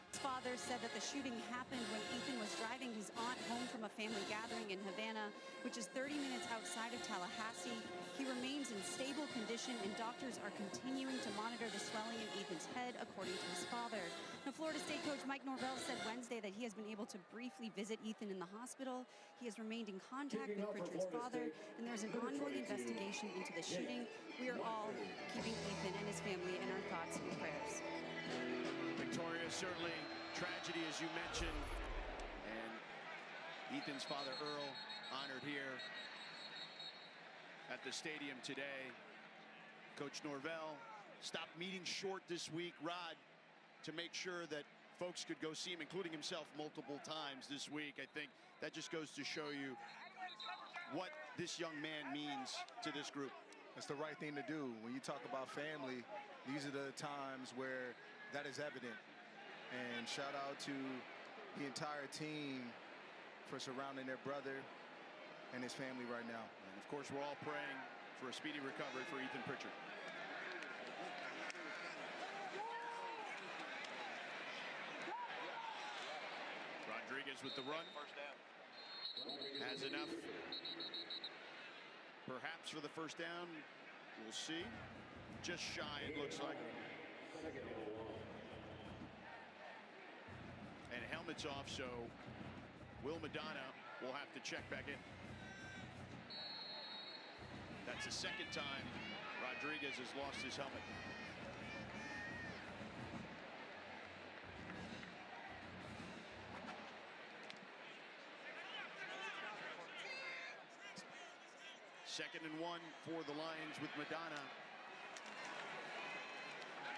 His father said that the shooting happened when Ethan was driving his aunt home from a family gathering in Havana, which is 30 minutes outside of Tallahassee. He remains in stable condition, and doctors are continuing to monitor the swelling in Ethan's head, according to his father. Now, Florida State coach Mike Norvell said Wednesday that he has been able to briefly visit Ethan in the hospital. He has remained in contact with Richard's father, and there's an ongoing investigation into the shooting. We are all keeping Ethan and his family in our thoughts and prayers. Victoria certainly tragedy, as you mentioned, and Ethan's father, Earl, honored here at the stadium today. Coach Norvell stopped meetings short this week, Rod, to make sure that folks could go see him, including himself, multiple times this week. I think that just goes to show you what this young man means to this group. It's the right thing to do. When you talk about family, these are the times where that is evident. And shout out to the entire team for surrounding their brother and his family right now. And of course, we're all praying for a speedy recovery for Ethan Pritchard. Rodriguez with the run. First down. Has enough, perhaps, for the first down. We'll see. Just shy, it looks like. And helmet's off, so Will Madonna will have to check back in. That's the second time Rodriguez has lost his helmet. Second and 1 for the Lions with Madonna,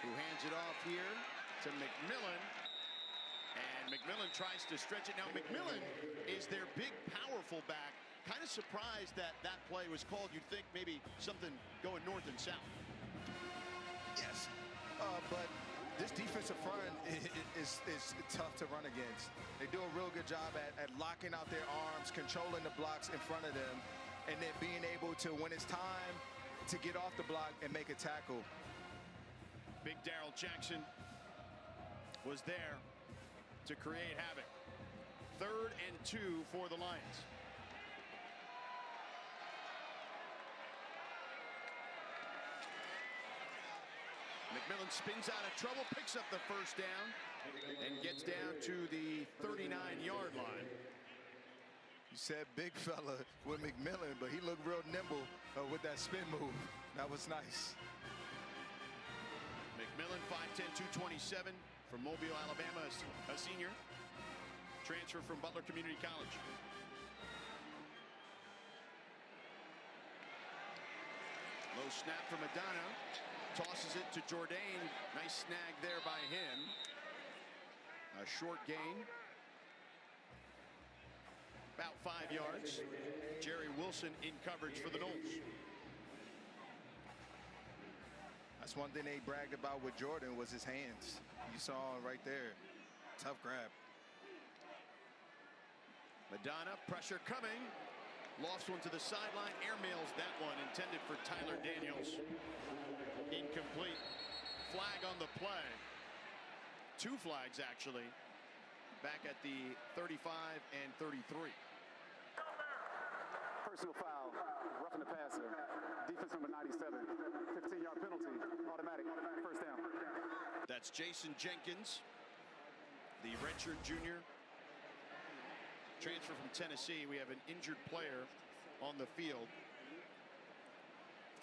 who hands it off here to McMillan. And McMillan tries to stretch it. Now McMillan is their big, powerful back. Kind of surprised that that play was called. You'd think maybe something going north and south. Yes, but this defensive front is tough to run against. They do a real good job at locking out their arms, controlling the blocks in front of them, and then being able to, when it's time to get off the block and make a tackle. Big Darrell Jackson was there to create havoc. 3rd and 2 for the Lions. McMillan spins out of trouble, picks up the first down, and gets down to the 39-yard line. You said big fella with McMillan, but he looked real nimble with that spin move. That was nice. McMillan, 5'10", 227, from Mobile, Alabama, a senior. Transfer from Butler Community College. Low snap from Madonna. Tosses it to Jourdain. Nice snag there by him. A short gain. About 5 yards. Jerry Wilson in coverage for the Noles. That's one thing they bragged about with Jordan was his hands. You saw right there. Tough grab. Madonna, pressure coming. Lost one to the sideline. Airmails that one, intended for Tyler Daniels. Incomplete. Flag on the play. 2 flags, actually. Back at the 35 and 33. Personal foul, roughing the passer. Defense number 97. 15-yard penalty, automatic, first down. That's Jason Jenkins, the redshirt junior. Transfer from Tennessee. We have an injured player on the field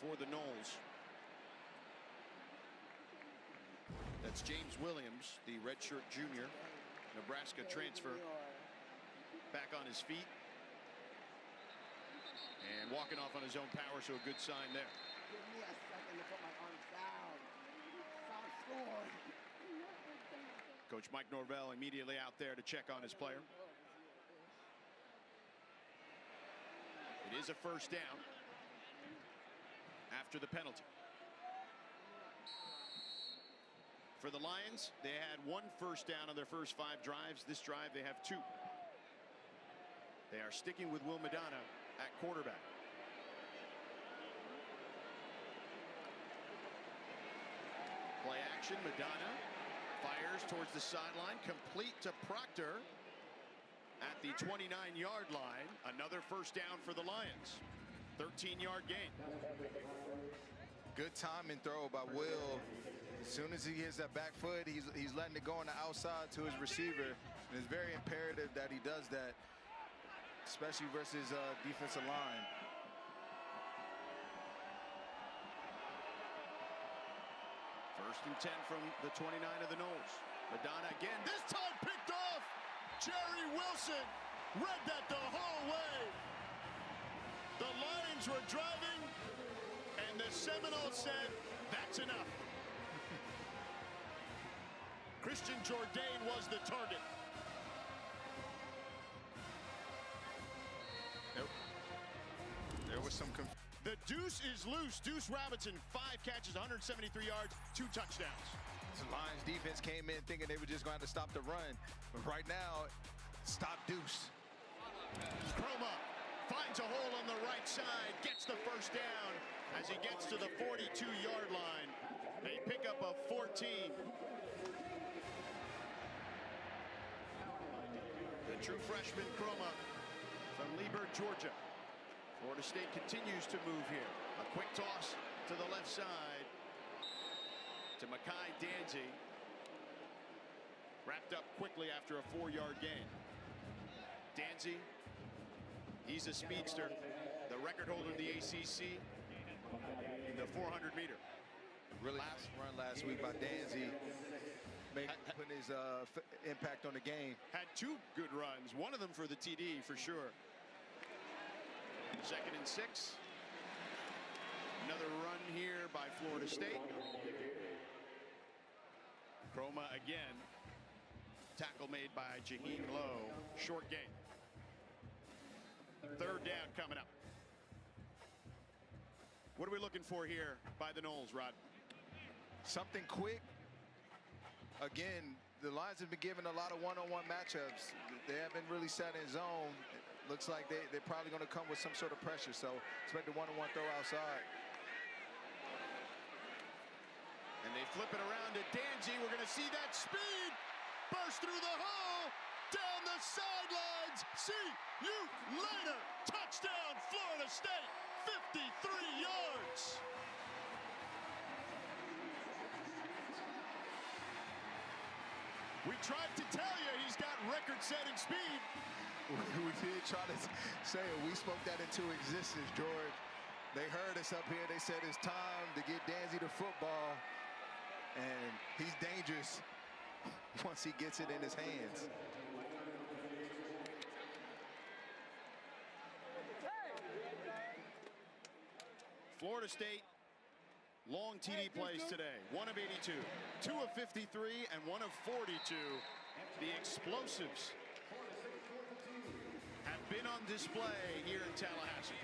for the Noles. That's James Williams, the redshirt junior, Nebraska transfer, back on his feet and walking off on his own power, so a good sign there. Give me a second to put my arms down. Stop scoring. Coach Mike Norvell immediately out there to check on his player. It is a first down after the penalty. For the Lions, they had 1 first down on their first 5 drives. This drive, they have 2. They are sticking with Will Madonna at quarterback. Play action, Madonna fires towards the sideline, complete to Proctor at the 29-yard line. Another first down for the Lions. 13-yard gain. Good time and throw by Will. As soon as he hits that back foot, he's letting it go on the outside to his receiver. And it's very imperative that he does that, especially versus defensive line. First and 10 from the 29 of the Noles. Madonna again, this time picked off. Jerry Wilson read that the whole way. The Lions were driving, and the Seminoles said, that's enough. Christian Jourdain was the target. There was some The deuce is loose. Deuce Robinson, 5 catches, 173 yards, 2 touchdowns. The Lions defense came in thinking they were just going to stop the run. But right now, stop Deuce. Croma finds a hole on the right side, gets the first down as he gets to the 42-yard line. A pickup of 14. The true freshman Croma from Lieber, Georgia. Florida State continues to move here. A quick toss to the left side to Mekhi Danzy. Wrapped up quickly after a 4-yard gain. Danzy, he's a speedster. The record holder in the ACC, the 400-meter. Really nice run last week by Danzy. Putting his impact on the game. Had 2 good runs, one of them for the TD for sure. 2nd and 6. Another run here by Florida State. Croma again. Tackle made by Jaheim Lowe. Short gain. 3rd down coming up. What are we looking for here by the Noles, Rod? Something quick. Again, the Lions have been given a lot of one-on-one matchups. They haven't really sat in zone. It looks like they're probably going to come with some sort of pressure. So expect a one-on-one throw outside. And they flip it around to Danzy. We're going to see that speed burst through the hole, down the sidelines. See you later. Touchdown, Florida State. 53 yards. We tried to tell you he's got record-setting speed. We did try to say it. We spoke that into existence, George. They heard us up here. They said it's time to get Danzy to football. And he's dangerous once he gets it in his hands. Florida State, long TD plays today. 1 of 82, 2 of 53, and 1 of 42. The explosives have been on display here in Tallahassee.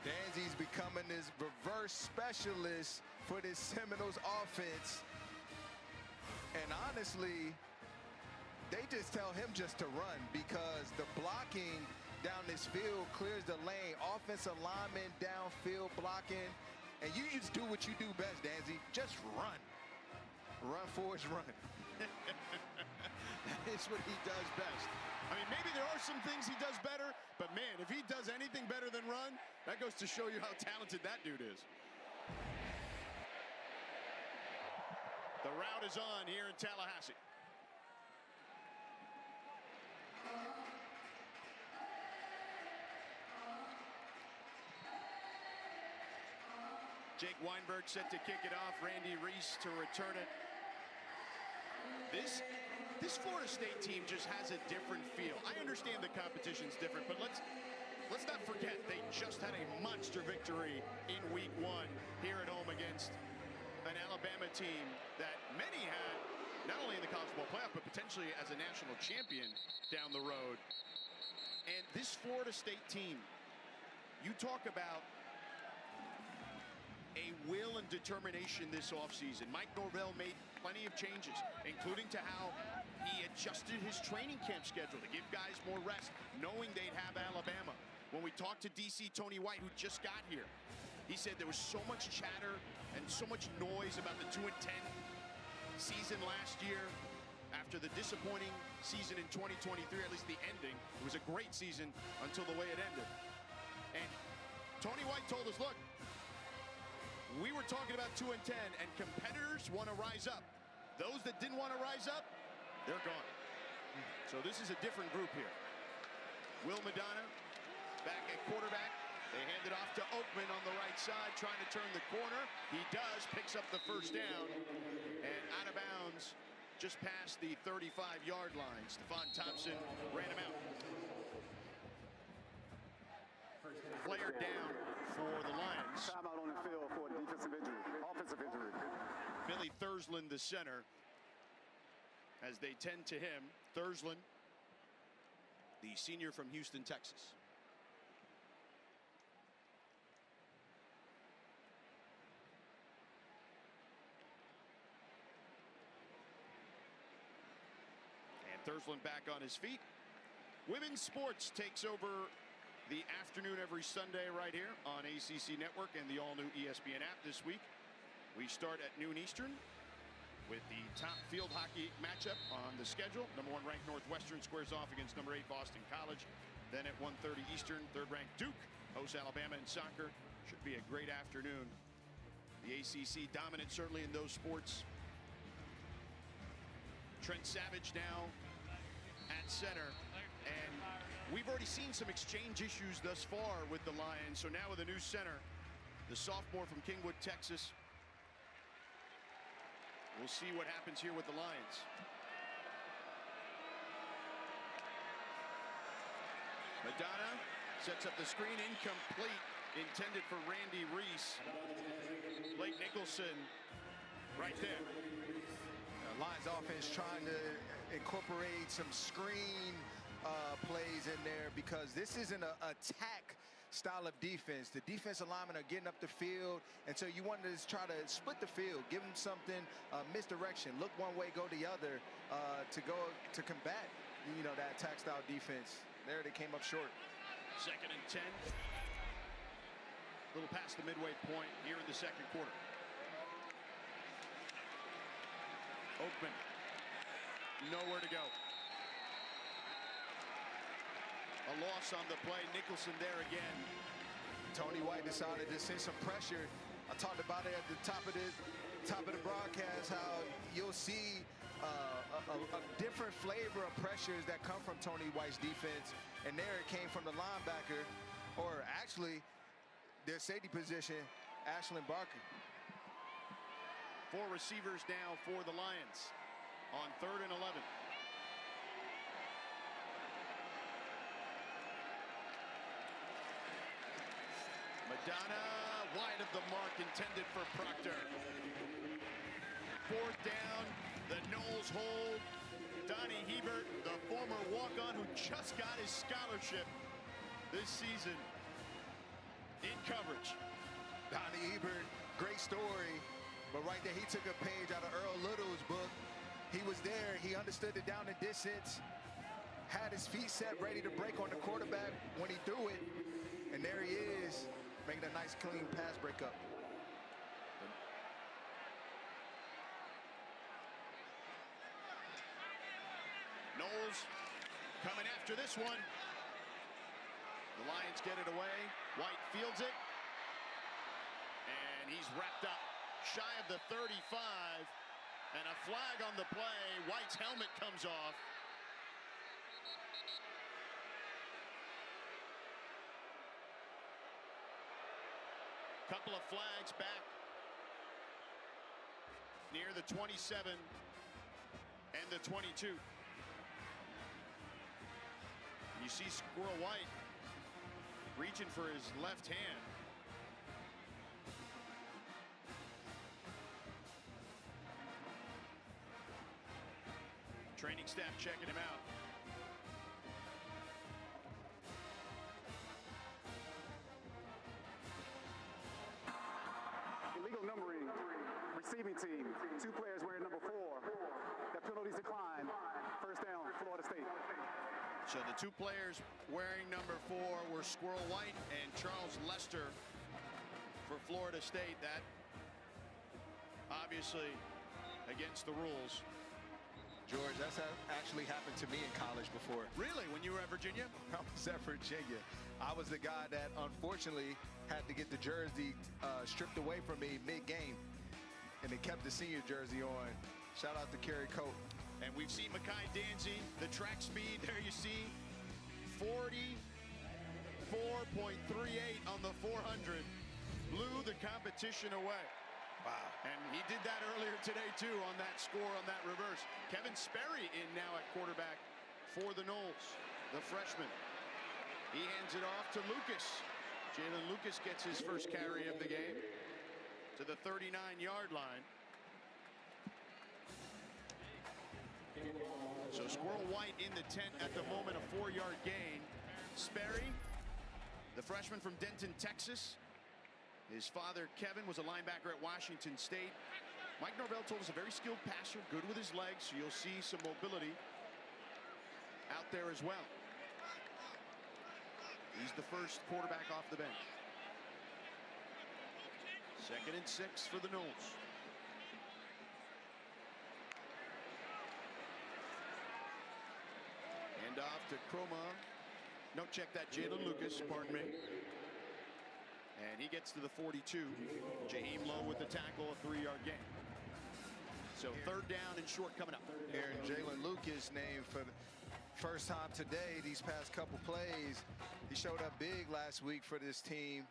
Danzy's becoming this reverse specialist for this Seminoles offense. And honestly, they just tell him just to run because the blocking down this field clears the lane. Offensive lineman downfield blocking. And you just do what you do best, Danzy. Just run. Run, Forrest, run. That is what he does best. I mean, maybe there are some things he does better, but man, if he does anything better than run, that goes to show you how talented that dude is. The route is on here in Tallahassee. Jake Weinberg set to kick it off. Randy Reese to return it. This Florida State team just has a different feel. I understand the competition's different, but let's not forget they just had a monster victory in week 1 here at home against an Alabama team that many had not only in the college football playoff, but potentially as a national champion down the road. And this Florida State team, you talk about a will and determination this offseason. Mike Norvell made plenty of changes, including to how he adjusted his training camp schedule to give guys more rest, knowing they'd have Alabama. When we talked to DC Tony White, who just got here, he said there was so much chatter and so much noise about the 2-10 season last year. After the disappointing season in 2023, at least the ending, it was a great season until the way it ended. And Tony White told us, look, we were talking about 2-10, and competitors want to rise up. Those that didn't want to rise up, they're gone. So this is a different group here. Will Madonna back at quarterback. They hand it off to Oakman on the right side, trying to turn the corner. He does, picks up the first down. And out of bounds, just past the 35-yard line. Stephon Thompson ran him out. Player down for the Lions. Timeout on the field for a defensive injury, offensive injury. Billy Thursland, the center, as they tend to him. Thursland, the senior from Houston, Texas. And Thursland back on his feet. Women's sports takes over the afternoon every Sunday right here on ACC Network and the all-new ESPN app this week. We start at noon Eastern with the top field hockey matchup on the schedule. Number 1 ranked Northwestern squares off against number 8 Boston College. Then at 1:30 Eastern, 3rd ranked Duke hosts Alabama in soccer. Should be a great afternoon. The ACC dominant certainly in those sports. Trent Savage now at center, and we've already seen some exchange issues thus far with the Lions. So now with a new center, the sophomore from Kingwood, Texas. We'll see what happens here with the Lions. Madonna sets up the screen, incomplete, intended for Randy Reese. Blake Nicholson right there. Lions offense trying to incorporate some screen plays in there, because this isn't an attack style of defense. The defensive linemen are getting up the field, and so you want to just try to split the field, give them something, misdirection, look one way, go the other, to combat, you know, that attack style defense. There they came up short. 2nd and 10. A little past the midway point here in the second quarter. Oakman, nowhere to go. A loss on the play. Nicholson there again. Tony White decided to send some pressure. I talked about it at the top of the broadcast, how you'll see a different flavor of pressures that come from Tony White's defense, and there it came from the linebacker, or actually their safety position, Ashlyn Barker. 4 receivers now for the Lions on 3rd and 11. Madonna wide of the mark, intended for Proctor. 4th down, the Knowles hold. Donnie Hebert, the former walk-on who just got his scholarship this season, in coverage. Donnie Hebert, great story, but right there he took a page out of Earl Little's book. He was there, he understood the down and distance, had his feet set ready to break on the quarterback when he threw it, and there he is, making a nice clean pass breakup. Knowles coming after this one. The Lions get it away. White fields it. And he's wrapped up shy of the 35. And a flag on the play. White's helmet comes off. Couple of flags back near the 27 and the 22. You see Squirrel White reaching for his left hand. Training staff checking him out. Illegal numbering, receiving team, 2 players wearing number 4. That penalties decline. 1st down, Florida State. So the 2 players wearing number 4 were Squirrel White and Charles Lester for Florida State. That obviously against the rules. George, that's actually happened to me in college before. Really? When you were at Virginia? I was at Virginia. I was the guy that unfortunately had to get the jersey stripped away from me mid-game, and they kept the senior jersey on. Shout out to Kerry Cope. And we've seen Makai Danzy, the track speed, there you see, 44.38 on the 400. Blew the competition away. Wow. And he did that earlier today, too, on that score, on that reverse. Kevin Sperry in now at quarterback for the Noles, the freshman. He hands it off to Lucas. Jalen Lucas gets his first carry of the game to the 39-yard line. So Squirrel White in the tent at the moment, a 4-yard gain. Sperry, the freshman from Denton, Texas. His father, Kevin, was a linebacker at Washington State. Mike Norvell told us a very skilled passer, good with his legs, so you'll see some mobility out there as well. He's the first quarterback off the bench. 2nd and 6 for the Noles. Hand off to Croma. No, check that, Jalen Lucas, pardon me. And he gets to the 42. Jaheim Lowe with the tackle, a 3-yard gain. So 3rd down and short coming up. Here, Jalen Lucas named for the first time today, these past couple plays. He showed up big last week for this team.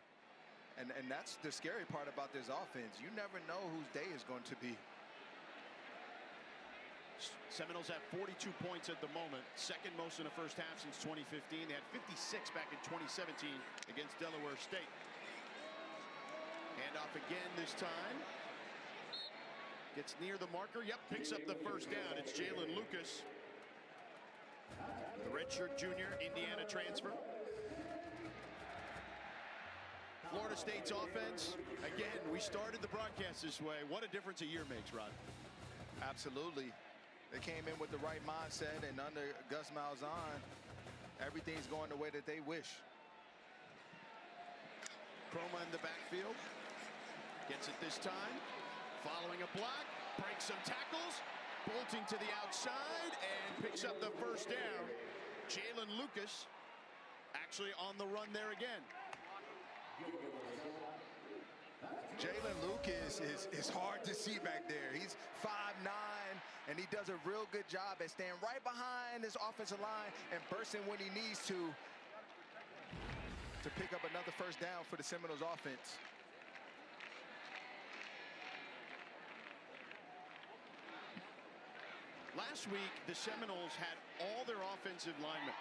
And that's the scary part about this offense. You never know whose day is going to be. Seminoles have 42 points at the moment, 2nd most in the first half since 2015. They had 56 back in 2017 against Delaware State. Hand off again this time. Gets near the marker. Yep, picks up the first down. It's Jalen Lucas, the redshirt junior, Indiana transfer. Florida State's offense. Again, we started the broadcast this way. What a difference a year makes, Rod. Absolutely. They came in with the right mindset, and under Gus Malzahn, everything's going the way that they wish. Croma in the backfield. Gets it this time. Following a block. Breaks some tackles. Bolting to the outside and picks up the first down. Jalen Lucas actually on the run there again. Jalen Lucas is hard to see back there. He's 5'9", and he does a real good job at staying right behind his offensive line and bursting when he needs to pick up another first down for the Seminoles offense. Last week, the Seminoles had all their offensive linemen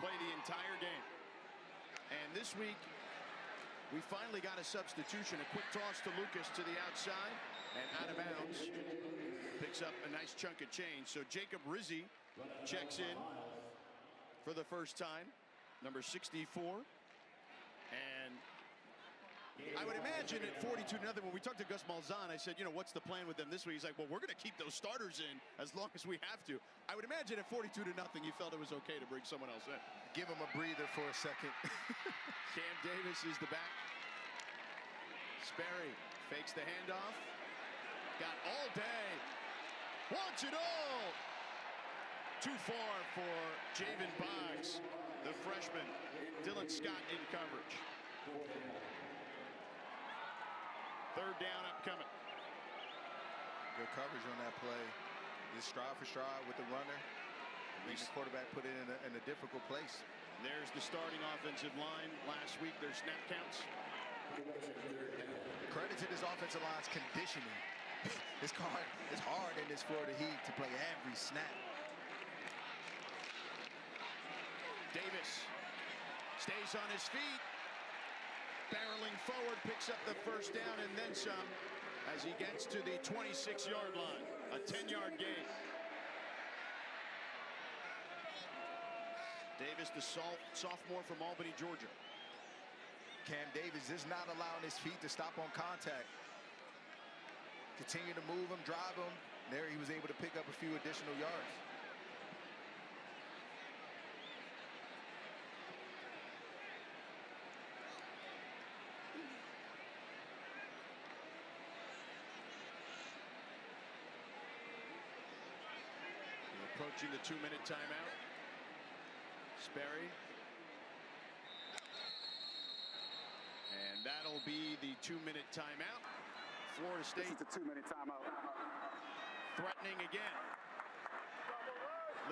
play the entire game. And this week, we finally got a substitution. A quick toss to Lucas to the outside and out of bounds. Picks up a nice chunk of change. So Jacob Rizzi checks in for the first time, number 64. And I would imagine at 42-0, when we talked to Gus Malzahn, I said, you know, what's the plan with them this week? He's like, well, we're going to keep those starters in as long as we have to. I would imagine at 42-0, you felt it was okay to bring someone else in. Give him a breather for a second. Cam Davis is the back. Sperry fakes the handoff. Got all day. Wants it all. Too far for Javen Boggs, the freshman. Dylan Scott in coverage. 3rd down upcoming. Good coverage on that play. Just stride for stride with the runner. The quarterback put it in a difficult place. There's the starting offensive line. Last week, their snap counts. Credit to this offensive line's conditioning. It's hard in this Florida Heat to play every snap. Davis stays on his feet. Barreling forward, picks up the first down and then some as he gets to the 26-yard line. A 10-yard gain. Davis, the sophomore from Albany, Georgia. Cam Davis is not allowing his feet to stop on contact. Continue to move him, drive him. There he was able to pick up a few additional yards. Approaching the 2-minute timeout. Sperry. And that'll be the 2-minute timeout. Florida State. This is the 2-minute timeout. Threatening again.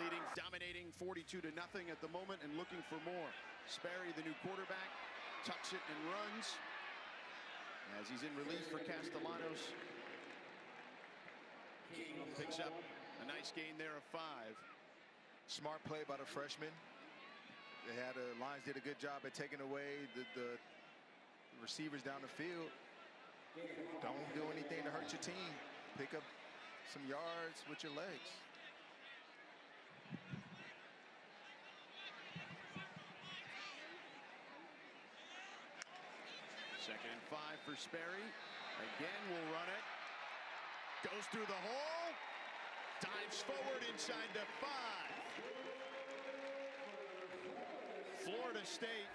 Leading, dominating 42-0 at the moment and looking for more. Sperry, the new quarterback, tucks it and runs. As he's in relief for Castellanos, Picks up a nice gain there of 5. Smart play by the freshman. Lions did a good job at taking away the receivers down the field. Don't do anything to hurt your team. Pick up some yards with your legs. Second and 5 for Sperry. Again, will run it. Goes through the hole. Dives forward inside the 5. Florida State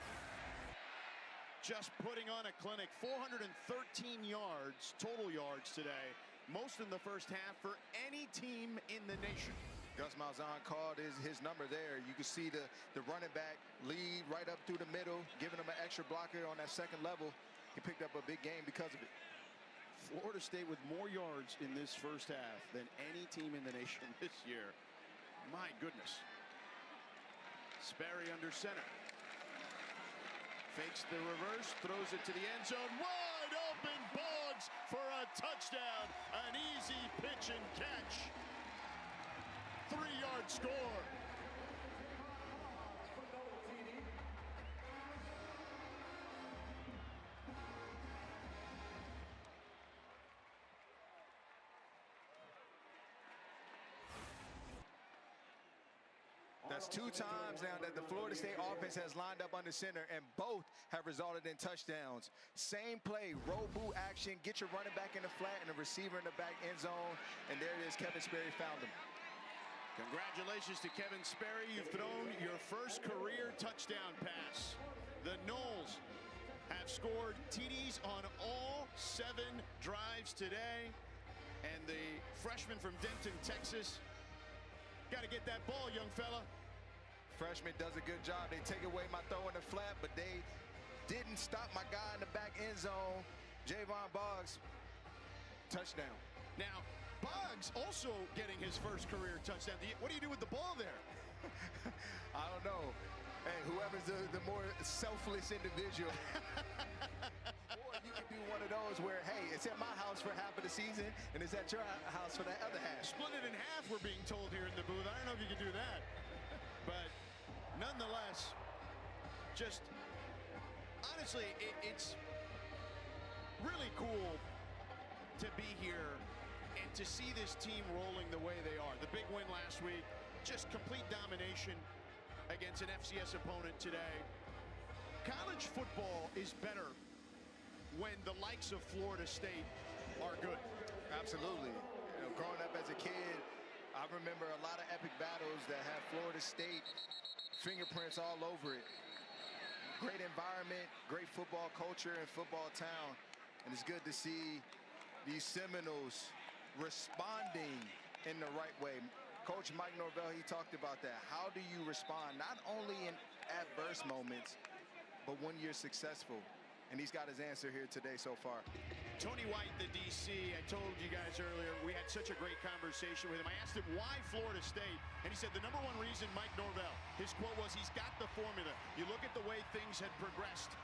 just putting on a clinic. 413 yards, total yards today. Most in the first half for any team in the nation. Gus Malzahn called his number there. You can see the running back lead right up through the middle, giving him an extra blocker on that second level. He picked up a big game because of it. Florida State with more yards in this first half than any team in the nation this year. My goodness. Sperry under center. Fakes the reverse, throws it to the end zone. Wide open, Boggs for a touchdown. An easy pitch and catch. 3-yard score. That's 2 times now that the Florida State offense has lined up under center, and both have resulted in touchdowns. Same play, roll boot action, get your running back in the flat and the receiver in the back end zone, and there it is, Kevin Sperry found him. Congratulations to Kevin Sperry. You've thrown your first career touchdown pass. The Noles have scored TDs on all 7 drives today, and the freshman from Denton, Texas, got to get that ball, young fella. Freshman does a good job. They take away my throw in the flat, but they didn't stop my guy in the back end zone. Javon Boggs, touchdown. Now, Boggs also getting his first career touchdown. What do you do with the ball there? I don't know. Hey, whoever's the more selfless individual. Or you can do one of those where, hey, it's at my house for half of the season, and it's at your house for that other half. Split it in half, we're being told here in the booth. I don't know if you can do that. But nonetheless, just honestly, it's really cool to be here and to see this team rolling the way they are. The big win last week, just complete domination against an FCS opponent today. College football is better when the likes of Florida State are good. Absolutely. You know, growing up as a kid, I remember a lot of epic battles that have Florida State fingerprints all over it. Great environment, great football culture and football town. And it's good to see these Seminoles responding in the right way. Coach Mike Norvell, he talked about that. How do you respond, not only in adverse moments, but when you're successful? And he's got his answer here today so far. Tony White, the DC, I told you guys earlier, we had such a great conversation with him. I asked him why Florida State, and he said the #1 reason, Mike Norvell, his quote was, he's got the formula. You look at the way things had progressed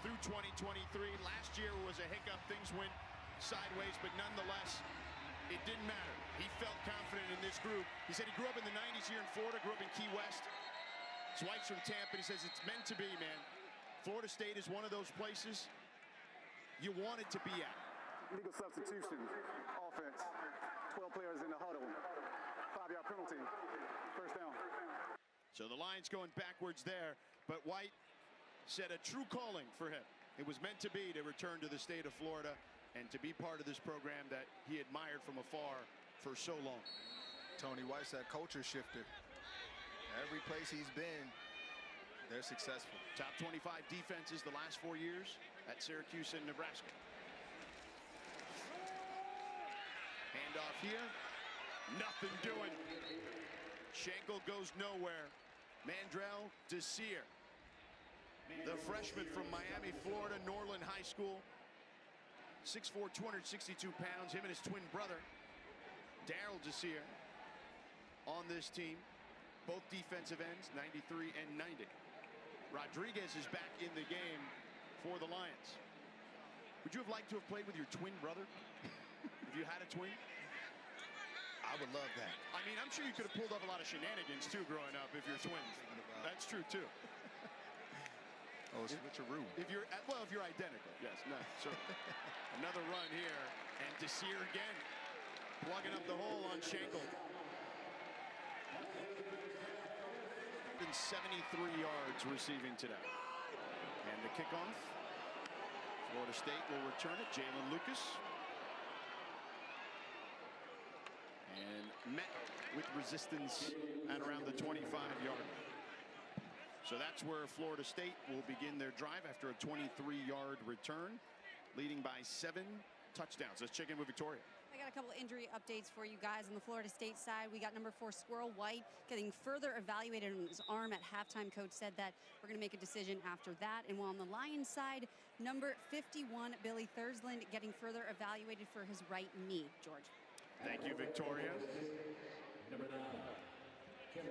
through 2023. Last year was a hiccup. Things went sideways, but nonetheless, it didn't matter. He felt confident in this group. He said he grew up in the 90s here in Florida, grew up in Key West. His wife's from Tampa, and he says it's meant to be, man. Florida State is one of those places you want it to be at. Legal substitution, offense, 12 players in the huddle, 5-yard penalty, first down. So the Lions going backwards there, but White said a true calling for him. It was meant to be to return to the state of Florida and to be part of this program that he admired from afar for so long. Tony White's that culture shifter. Every place he's been, they're successful. Top 25 defenses the last 4 years at Syracuse and Nebraska. Handoff here. Nothing doing. Schenkel goes nowhere. Mandrell Desir, the freshman from Miami, Florida, Norland High School. 6'4", 262 pounds. Him and his twin brother, Daryl Desir, on this team. Both defensive ends, 93 and 90. Rodriguez is back in the game for the Lions. Would you have liked to have played with your twin brother? If you had a twin? would love that. I mean, I'm sure you could have pulled off a lot of shenanigans too growing up if you're twins. That's true too. Oh, switcheroo. If you're identical, yes, no, certainly. Another run here, and Desir again, plugging up the hole on Schenkel. 73 yards receiving today. And the kickoff. Florida State will return it. Jalen Lucas. And met with resistance at around the 25-yard line. So that's where Florida State will begin their drive after a 23-yard return, leading by 7 touchdowns. Let's check in with Victoria. I got a couple injury updates for you guys on the Florida State side. We got number 4 Squirrel White getting further evaluated on his arm at halftime. Coach said that we're going to make a decision after that. And while on the Lions side, number 51 Billy Thursland getting further evaluated for his right knee. George. Thank you, Victoria.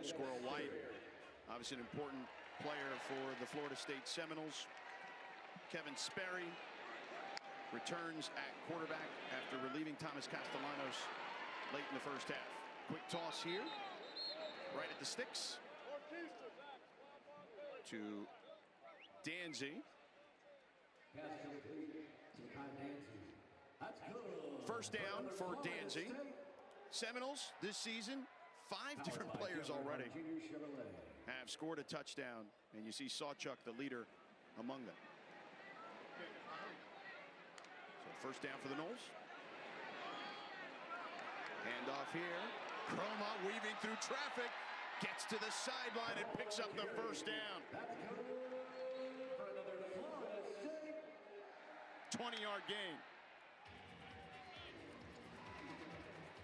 Squirrel White, obviously an important player for the Florida State Seminoles. Kevin Sperry returns at quarterback after relieving Thomas Castellanos late in the first half. Quick toss here, right at the sticks to Danzy. First down for Danzy. Seminoles this season, 5 different players already have scored a touchdown, and you see Sawchuk, the leader among them. So first down for the Noles. Hand off here. Chroma weaving through traffic, gets to the sideline and picks up the first down. 20-yard gain.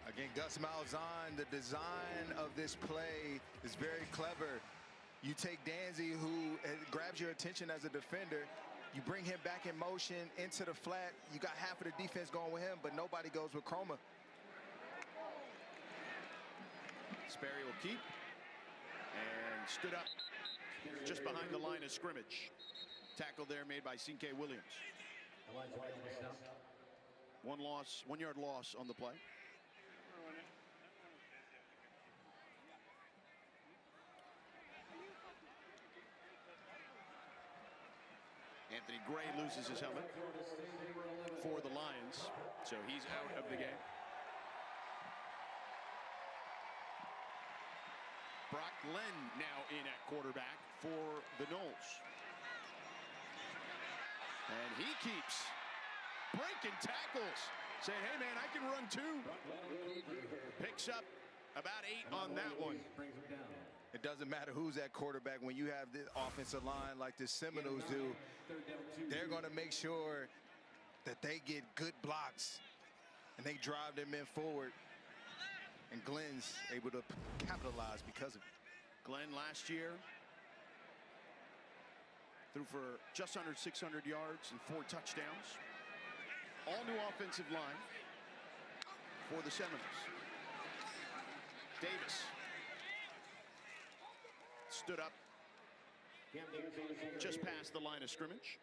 Again, Gus Malzahn, the design of this play is very clever. You take Danzy, who grabs your attention as a defender. You bring him back in motion into the flat. You got half of the defense going with him, but nobody goes with Chroma. Sperry will keep and stood up just behind the line of scrimmage. Tackle there made by C.K. Williams. 1 yard loss on the play. Anthony Gray loses his helmet for the Lions, so he's out of the game. Brock Glenn now in at quarterback for the Noles. And he keeps breaking tackles, saying, hey man, I can run too. Picks up about 8 on that one. It doesn't matter who's at quarterback. When you have the offensive line like the Seminoles do, they're going to make sure that they get good blocks and they drive their men forward. And Glenn's able to capitalize because of it. Glenn last year threw for just under 600 yards and 4 touchdowns. All new offensive line for the Seminoles. Davis stood up just past the line of scrimmage.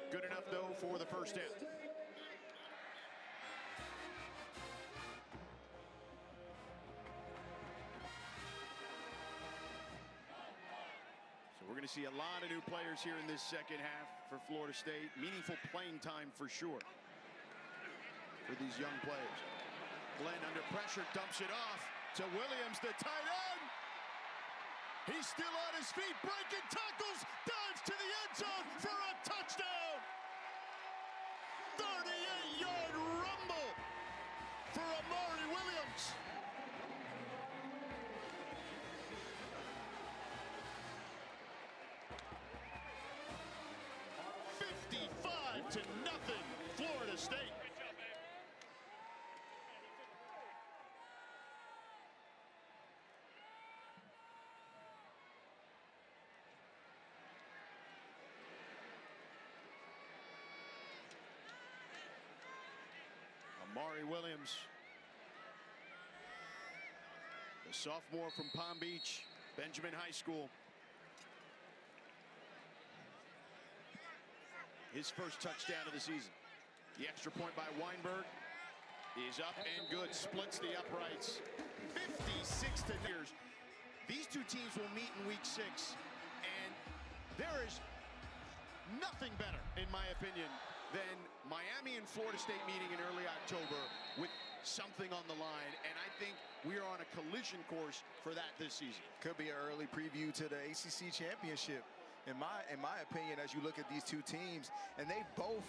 Good enough, though, for the first down. So we're going to see a lot of new players here in this second half for Florida State. Meaningful playing time for sure for these young players. Glenn under pressure, dumps it off to Williams, the tight end. He's still on his feet, breaking tackles, dives to the end zone for a touchdown. 38-yard rumble for Amari Williams. $55-0, Florida State. Amari Williams, the sophomore from Palm Beach, Benjamin High School. His first touchdown of the season. The extra point by Weinberg is up and good. Splits the uprights. 56 to years. These two teams will meet in week 6, and there is nothing better, in my opinion, than Miami and Florida State meeting in early October with something on the line, and I think we are on a collision course for that this season. Could be an early preview to the ACC championship, in my opinion, as you look at these two teams, and they both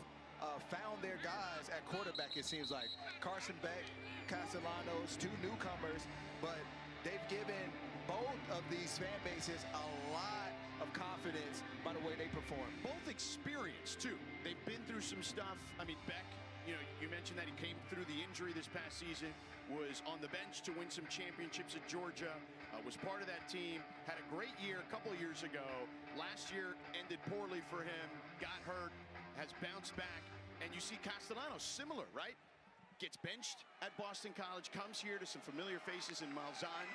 found their guys at quarterback. It seems like Carson Beck, Castellanos, two newcomers, but they've given both of these fan bases a lot of confidence by the way they perform. Both experienced too. They've been through some stuff. I mean, Beck, you know, you mentioned that he came through the injury this past season, was on the bench to win some championships at Georgia, was part of that team, had a great year a couple of years ago. Last year ended poorly for him, got hurt, has bounced back. And you see Castellanos, similar, right? Gets benched at Boston College, comes here to some familiar faces in Malzahn,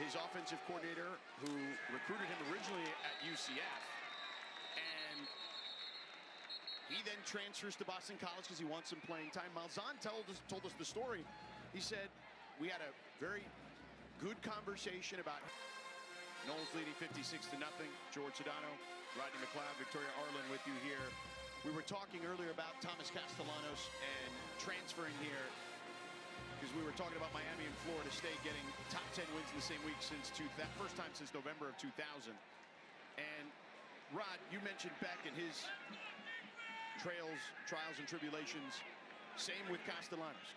his offensive coordinator, who recruited him originally at UCF. And he then transfers to Boston College because he wants some playing time. Malzahn told us the story. He said, we had a very good conversation about Knowles leading 56 to nothing. George Sedano, Rodney McLeod, Victoria Arlen with you here. We were talking earlier about Thomas Castellanos and transferring here because we were talking about Miami and Florida State getting top 10 wins in the same week since that first time since November of 2000. And Rod, you mentioned Beck and his trials and tribulations. Same with Castellanos.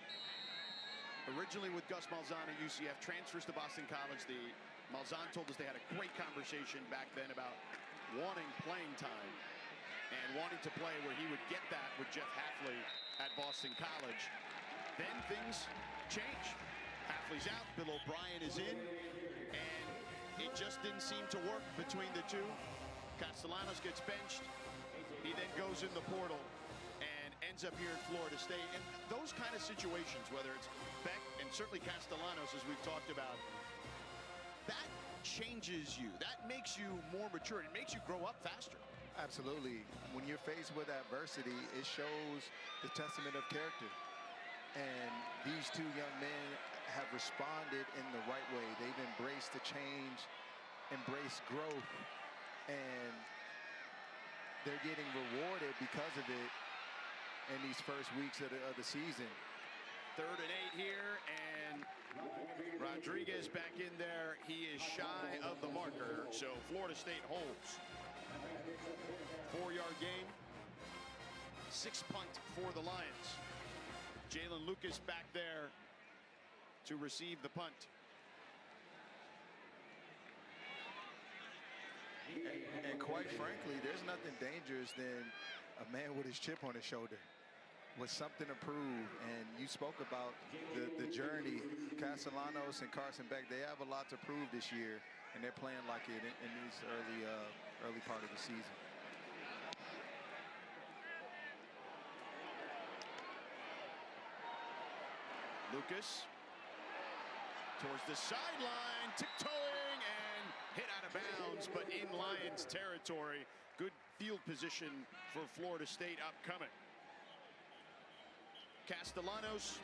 Originally with Gus Malzahn at UCF, transfers to Boston College. The Malzahn told us they had a great conversation back then about wanting playing time and wanting to play where he would get that with Jeff Hafley at Boston College. Then things change. Hafley's out, Bill O'Brien is in, and it just didn't seem to work between the two. Castellanos gets benched. He then goes in the portal and ends up here at Florida State. And those kind of situations, whether it's Beck and certainly Castellanos, as we've talked about, that changes you. That makes you more mature. It makes you grow up faster. Absolutely. When you're faced with adversity, it shows the testament of character. And these two young men have responded in the right way. They've embraced the change, embraced growth, and they're getting rewarded because of it in these first weeks of the season. 3rd and 8 here, and Rodriguez back in there. He is shy of the marker, so Florida State holds. 4-yard gain. 6 punt for the Lions. Jalen Lucas back there to receive the punt. And quite frankly, there's nothing dangerous than a man with his chip on his shoulder, with something to prove. And you spoke about the journey. Castellanos and Carson Beck, they have a lot to prove this year, and they're playing like it in these early part of the season. Lucas towards the sideline, tiptoeing and hit out of bounds, but in Lions territory. Good field position for Florida State upcoming. Castellanos,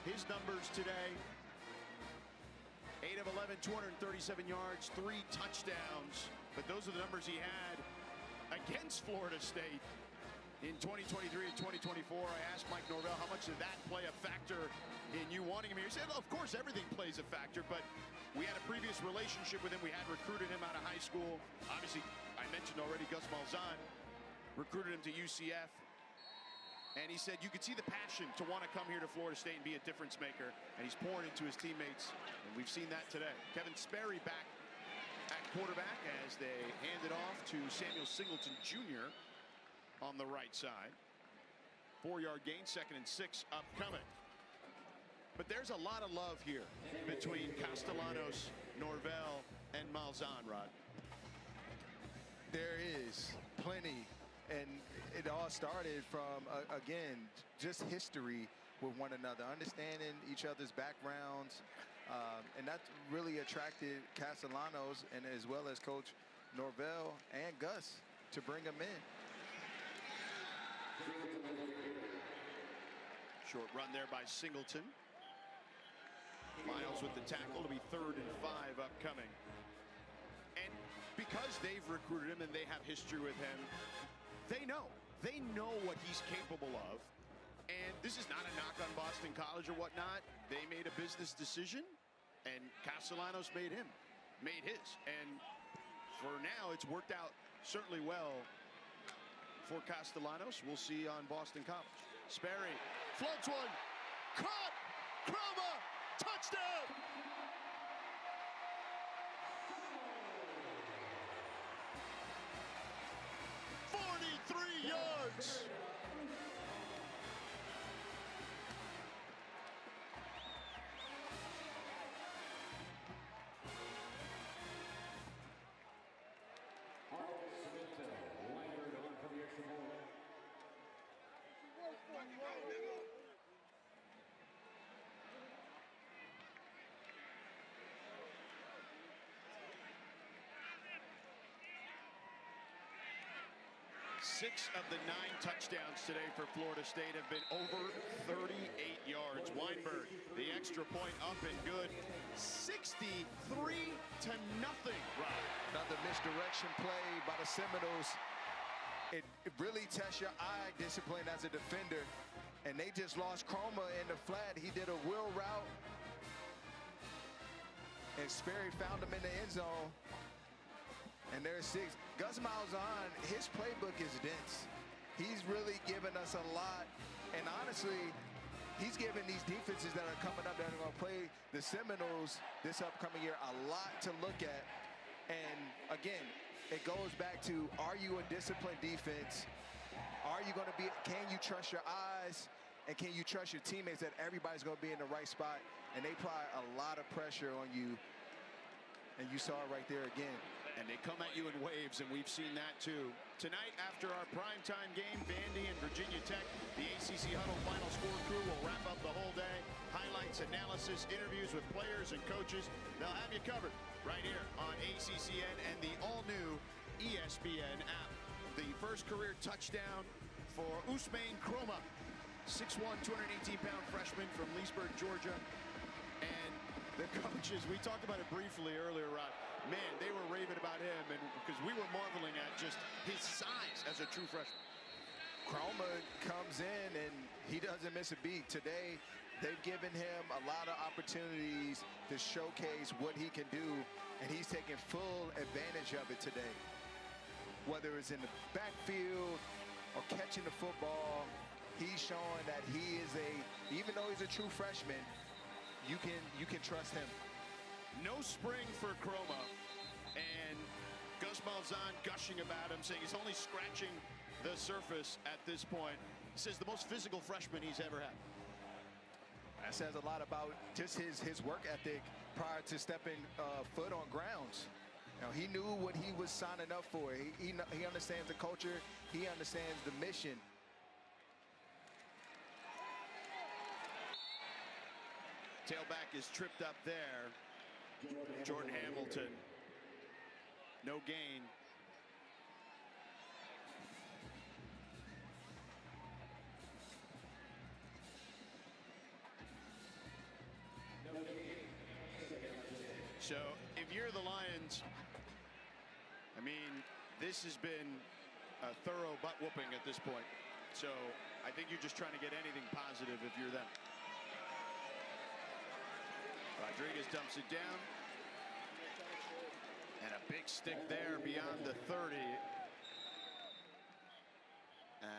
his numbers today: 8 of 11, 237 yards, 3 touchdowns. But those are the numbers he had against Florida State in 2023 and 2024. I asked Mike Norvell, how much did that play a factor in you wanting him here? He said, of course, everything plays a factor, but we had a previous relationship with him. We had recruited him out of high school. Obviously, I mentioned already Gus Malzahn recruited him to UCF. And he said you could see the passion to want to come here to Florida State and be a difference maker. And he's pouring into his teammates. And we've seen that today. Kevin Sperry back at quarterback as they hand it off to Samuel Singleton Jr. on the right side. 4-yard gain, 2nd and 6 upcoming. But there's a lot of love here between Castellanos, Norvell, and Malzahn, Rod. There is plenty, and it all started from, again, just history with one another, understanding each other's backgrounds, and that really attracted Castellanos and as well as Coach Norvell and Gus to bring them in. Short run there by Singleton. Miles with the tackle to be 3rd and 5 upcoming. And because they've recruited him and they have history with him, they know what he's capable of. And this is not a knock on Boston College or whatnot. They made a business decision, and Castellanos made his. And for now, it's worked out certainly well for Castellanos. We'll see on Boston College. Sperry floats one, caught, Chroma, touchdown! Yards. Six of the 9 touchdowns today for Florida State have been over 38 yards. Weinberg, the extra point up and good. 63-0, Rob. Another misdirection play by the Seminoles. It really tests your eye discipline as a defender. And they just lost Chroma in the flat. He did a wheel route. And Sperry found him in the end zone. And there's 6. Gus Malzahn, his playbook is dense. He's really given us a lot. And honestly, he's given these defenses that are coming up that are going to play the Seminoles this upcoming year a lot to look at. And again, it goes back to, are you a disciplined defense? Are you going to be, can you trust your eyes? And can you trust your teammates that everybody's going to be in the right spot? And they apply a lot of pressure on you. And you saw it right there again. And they come at you in waves, and we've seen that too. Tonight, after our primetime game, Vandy and Virginia Tech, the ACC Huddle Final Score crew will wrap up the whole day. Highlights, analysis, interviews with players and coaches. They'll have you covered right here on ACCN and the all-new ESPN app. The first career touchdown for Ousmane Chroma, 6'1", 218-pound freshman from Leesburg, Georgia. And the coaches, we talked about it briefly earlier, Rod. Man, they were raving about him, and because we were marveling at just his size as a true freshman. Chroma comes in, and he doesn't miss a beat. Today, they've given him a lot of opportunities to showcase what he can do, and he's taking full advantage of it today. Whether it's in the backfield or catching the football, he's showing that he is even though he's a true freshman, you can trust him. No spring for Chroma, and Gus Malzahn gushing about him, saying he's only scratching the surface at this point. He says the most physical freshman he's ever had. That says a lot about just his work ethic prior to stepping foot on grounds. Now, he knew what he was signing up for. He understands the culture. He understands the mission. Tailback is tripped up there. Jordan Hamilton, no gain. So if you're the Lions, I mean, this has been a thorough butt whooping at this point. So I think you're just trying to get anything positive if you're them. Rodriguez dumps it down. And a big stick there beyond the 30.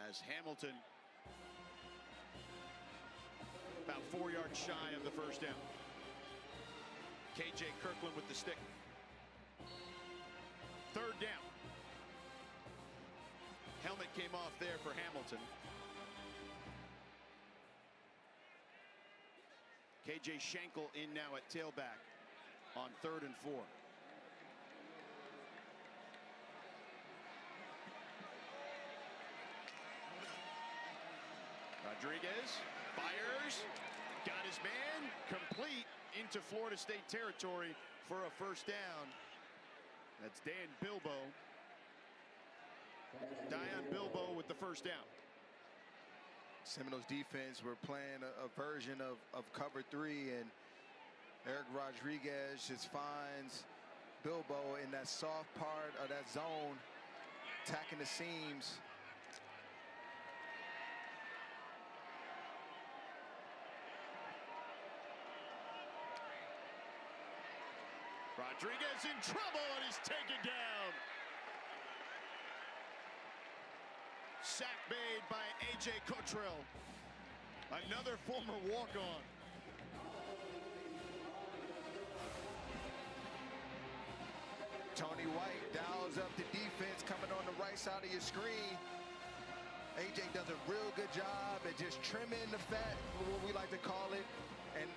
As Hamilton about 4 yards shy of the first down. KJ Kirkland with the stick. Third down. Helmet came off there for Hamilton. KJ Schenkel in now at tailback on 3rd and 4. Rodriguez fires, got his man, complete into Florida State territory for a first down. That's Dan Bilbo. Dion Bilbo with the first down. Seminoles defense were playing a version of cover 3, and Eric Rodriguez just finds Bilbo in that soft part of that zone, attacking the seams. Rodriguez in trouble, and he's taken down. Sack made by A.J. Cottrell, another former walk-on. Tony White dials up the defense coming on the right side of your screen. A.J. does a real good job at just trimming the fat, what we like to call it, and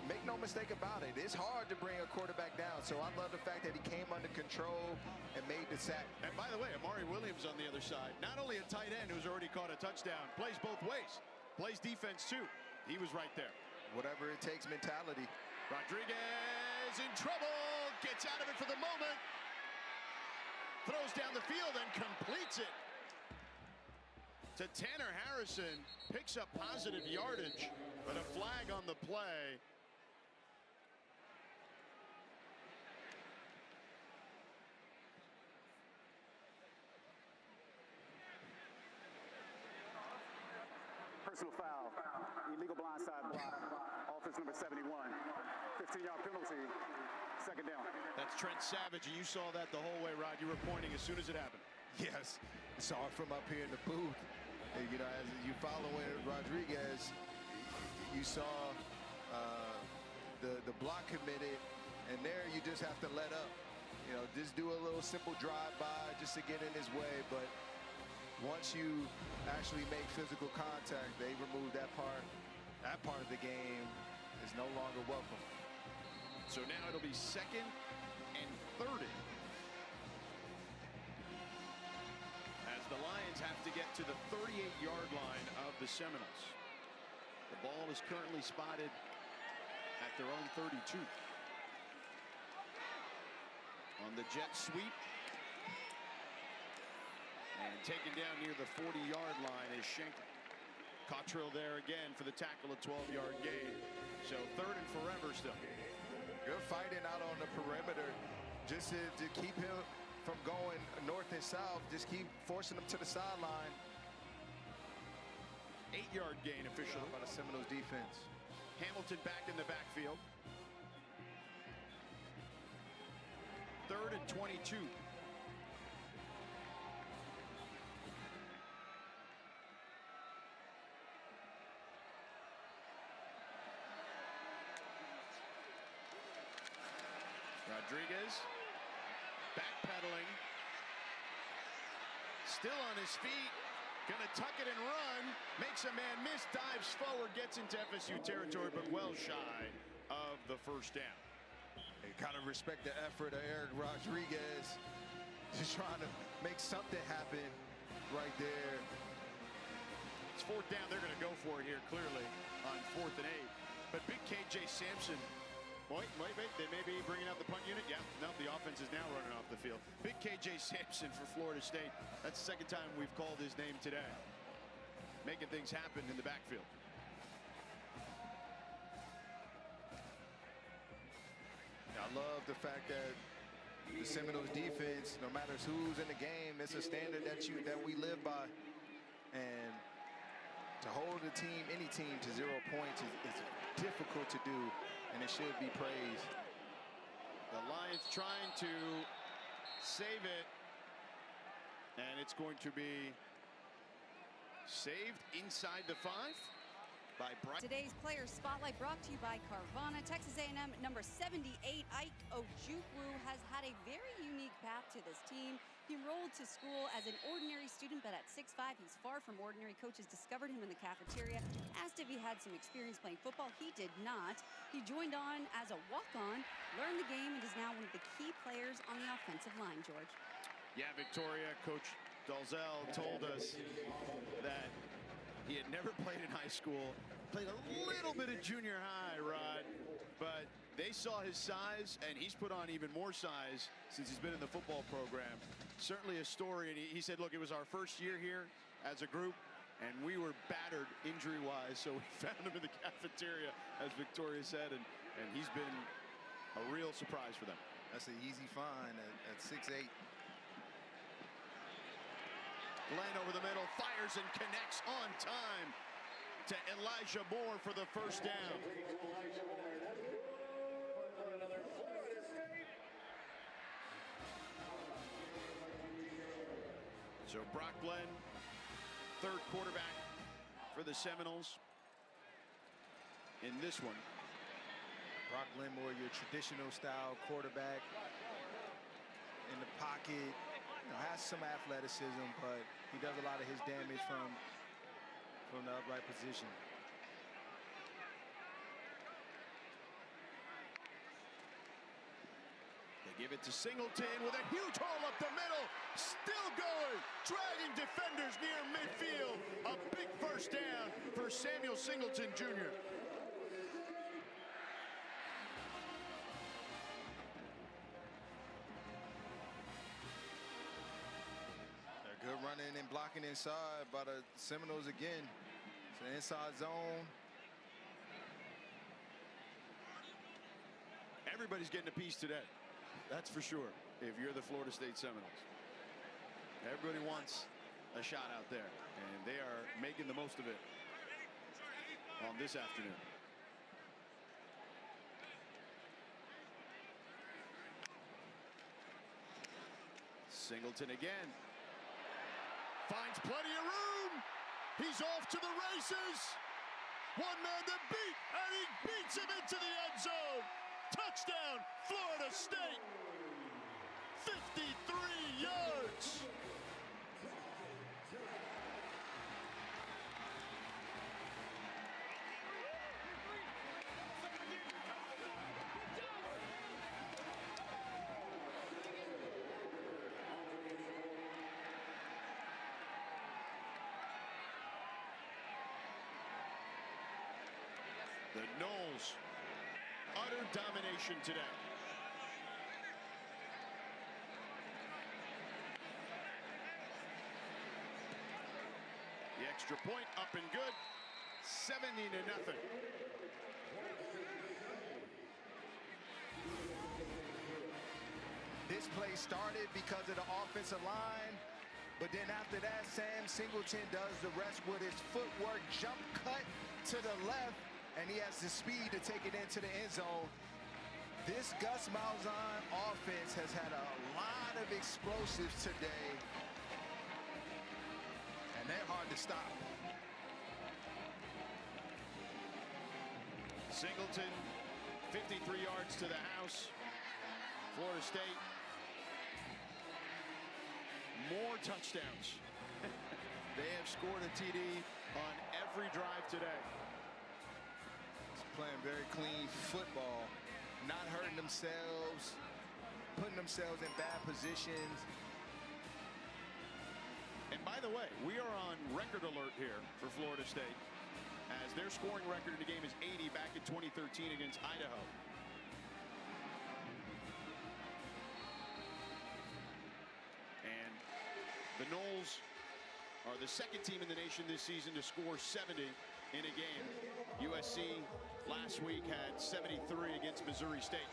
make no mistake about it, it's hard to bring a quarterback down. So I love the fact that he came under control and made the sack. And by the way, Amari Williams on the other side, not only a tight end who's already caught a touchdown, plays both ways, plays defense too. He was right there. Whatever it takes mentality. Rodriguez in trouble, gets out of it for the moment, throws down the field and completes it to Tanner Harrison. Picks up positive yardage, but a flag on the play. Personal foul, illegal blindside block, offense number 71, 15-yard penalty, second down. That's Trent Savage, and you saw that the whole way, Rod. You were pointing as soon as it happened. Yes, saw it from up here in the booth. And, you know, as you following Rodriguez, you saw the block committed, and there you just have to let up. You know, just do a little simple drive-by just to get in his way, but once you actually make physical contact, they remove that part. That part of the game is no longer welcome. So now it'll be 2nd and 30. As the Lions have to get to the 38-yard line of the Seminoles. The ball is currently spotted at their own 32. On the jet sweep. And taken down near the 40-yard line is Schenker. Cottrell there again for the tackle, a 12-yard gain. So 3rd and forever still. Good fighting out on the perimeter just to keep him from going north and south. Just keep forcing him to the sideline. 8-yard gain officially by the Seminoles defense. Hamilton back in the backfield. 3rd and 22. Rodriguez backpedaling, still on his feet, gonna tuck it and run, makes a man miss, dives forward, gets into FSU territory, but well shy of the first down. You gotta respect the effort of Eric Rodriguez, just trying to make something happen right there. It's 4th down, they're gonna go for it here clearly on 4th and 8, but big KJ Sampson. Wait, they may be bringing out the punt unit. Yeah, no, the offense is now running off the field. Big KJ Sampson for Florida State. That's the 2nd time we've called his name today. Making things happen in the backfield. I love the fact that the Seminoles defense, no matter who's in the game, it's a standard that we live by. And to hold a team, any team, to 0 points is difficult to do. And it should be praised. The Lions trying to save it. And it's going to be saved inside the 5 by Brian. Today's Player Spotlight brought to you by Carvana. Texas A&M number 78, Ike Ojukwu, has had a very unique path to this team. He enrolled to school as an ordinary student, but at 6'5", he's far from ordinary. Coaches discovered him in the cafeteria, asked if he had some experience playing football. He did not. He joined on as a walk-on, learned the game, and is now one of the key players on the offensive line, George. Yeah, Victoria, Coach Dalzell told us that he had never played in high school, played a little bit of junior high, Rod, but they saw his size, and he's put on even more size since he's been in the football program. Certainly a story, and he said, look, it was our first year here as a group, and we were battered injury-wise, so we found him in the cafeteria, as Victoria said, and he's been a real surprise for them. That's an easy find at 6'8". Glenn over the middle, fires and connects on time to Elijah Moore for the first down. So Brock Glenn, third quarterback for the Seminoles in this one. Brock Glenmore, your traditional style quarterback in the pocket, has some athleticism, but he does a lot of his damage from the upright position. They give it to Singleton with a huge hole up the middle, still going, dragging defenders near midfield. A big first down for Samuel Singleton Jr. Good running and blocking inside by the Seminoles again. It's an inside zone. Everybody's getting a piece today. That's for sure, if you're the Florida State Seminoles. Everybody wants a shot out there, and they are making the most of it on this afternoon. Singleton again. Finds plenty of room. He's off to the races. One man to beat, and he beats him into the end zone. Touchdown, Florida State. 53 yards. The Noles, utter domination today. The extra point up and good, 70-0. This play started because of the offensive line, but then after that, Sam Singleton does the rest with his footwork, jump cut to the left, and he has the speed to take it into the end zone. This Gus Malzahn offense has had a lot of explosives today, and they're hard to stop. Singleton, 53 yards to the house. Florida State, more touchdowns. They have scored a TD on every drive today. Playing very clean football, not hurting themselves, putting themselves in bad positions. And by the way, we are on record alert here for Florida State, as their scoring record in the game is 80 back in 2013 against Idaho. And the Noles are the second team in the nation this season to score 70 in a game. USC last week had 73 against Missouri State.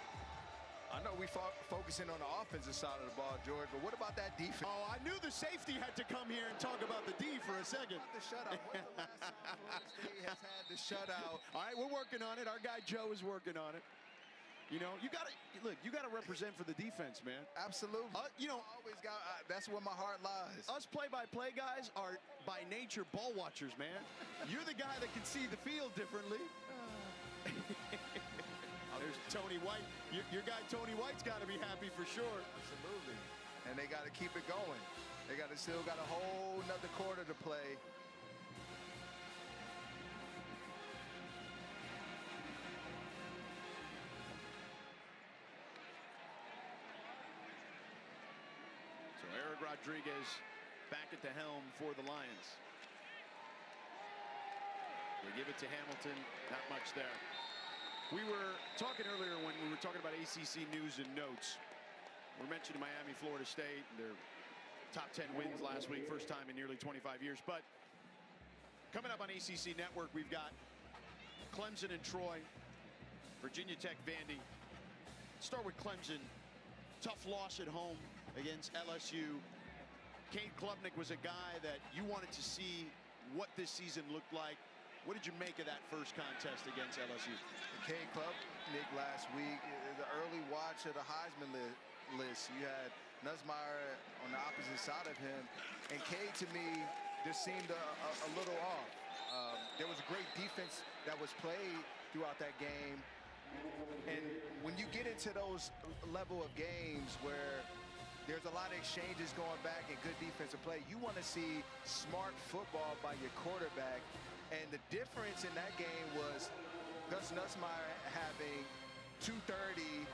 I know we focusing on the offensive side of the ball, George, but what about that defense? Oh, I knew the safety had to come here and talk about the D for a second. The shutout. When's the last time Florida State has had the shutout? All right, we're working on it. Our guy Joe is working on it. You know, you gotta represent for the defense, man. Absolutely. Always got. That's where my heart lies. Us play-by-play guys are by nature ball watchers, man. You're the guy that can see the field differently. There's Tony White. Your guy Tony White's got to be happy for sure. Absolutely. And they got to keep it going. They still got a whole nother quarter to play. So Eric Rodriguez back at the helm for the Lions. They give it to Hamilton. Not much there. We were talking earlier when we were talking about ACC news and notes. We're mentioning Miami, Florida State, their top 10 wins last week, first time in nearly 25 years. But Coming up on ACC Network, we've got Clemson and Troy, Virginia Tech, Vandy. Start with Clemson. Tough loss at home against LSU. Cade Klubnik was a guy that you wanted to see what this season looked like. What did you make of that first contest against LSU? Cade Klubnik last week, the early watch of the Heisman list. You had Nussmeier on the opposite side of him, and Cade to me just seemed a little off. There was a great defense that was played throughout that game, and when you get into those level of games where there's a lot of exchanges going back and good defensive play, you want to see smart football by your quarterback. And the difference in that game was Gus Nussmeier having 230,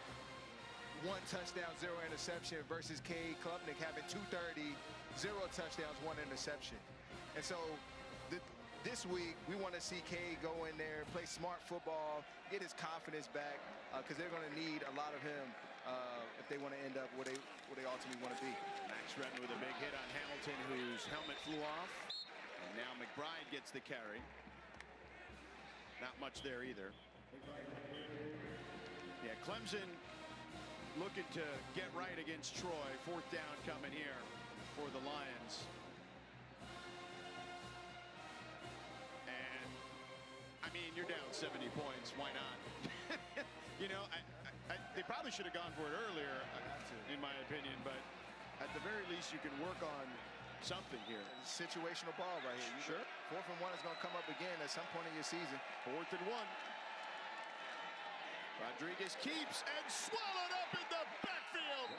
1 touchdown, 0 interception, versus Cade Klubnik having 230, 0 touchdowns, 1 interception. And so this week, we want to see Cade go in there, play smart football, get his confidence back, because they're going to need a lot of him if they want to end up where they ultimately want to be. Max Redden with a big hit on Hamilton, whose helmet flew off. And now McBride gets the carry. Not much there either. Yeah, Clemson looking to get right against Troy. 4th down coming here for the Lions. And, I mean, you're down 70 points. Why not? You know, they probably should have gone for it earlier, in my opinion. But at the very least, you can work on something here. Situational ball right here. Sure. 4th and 1 is going to come up again at some point in your season. 4th and 1. Rodriguez keeps and swallowed up in the backfield.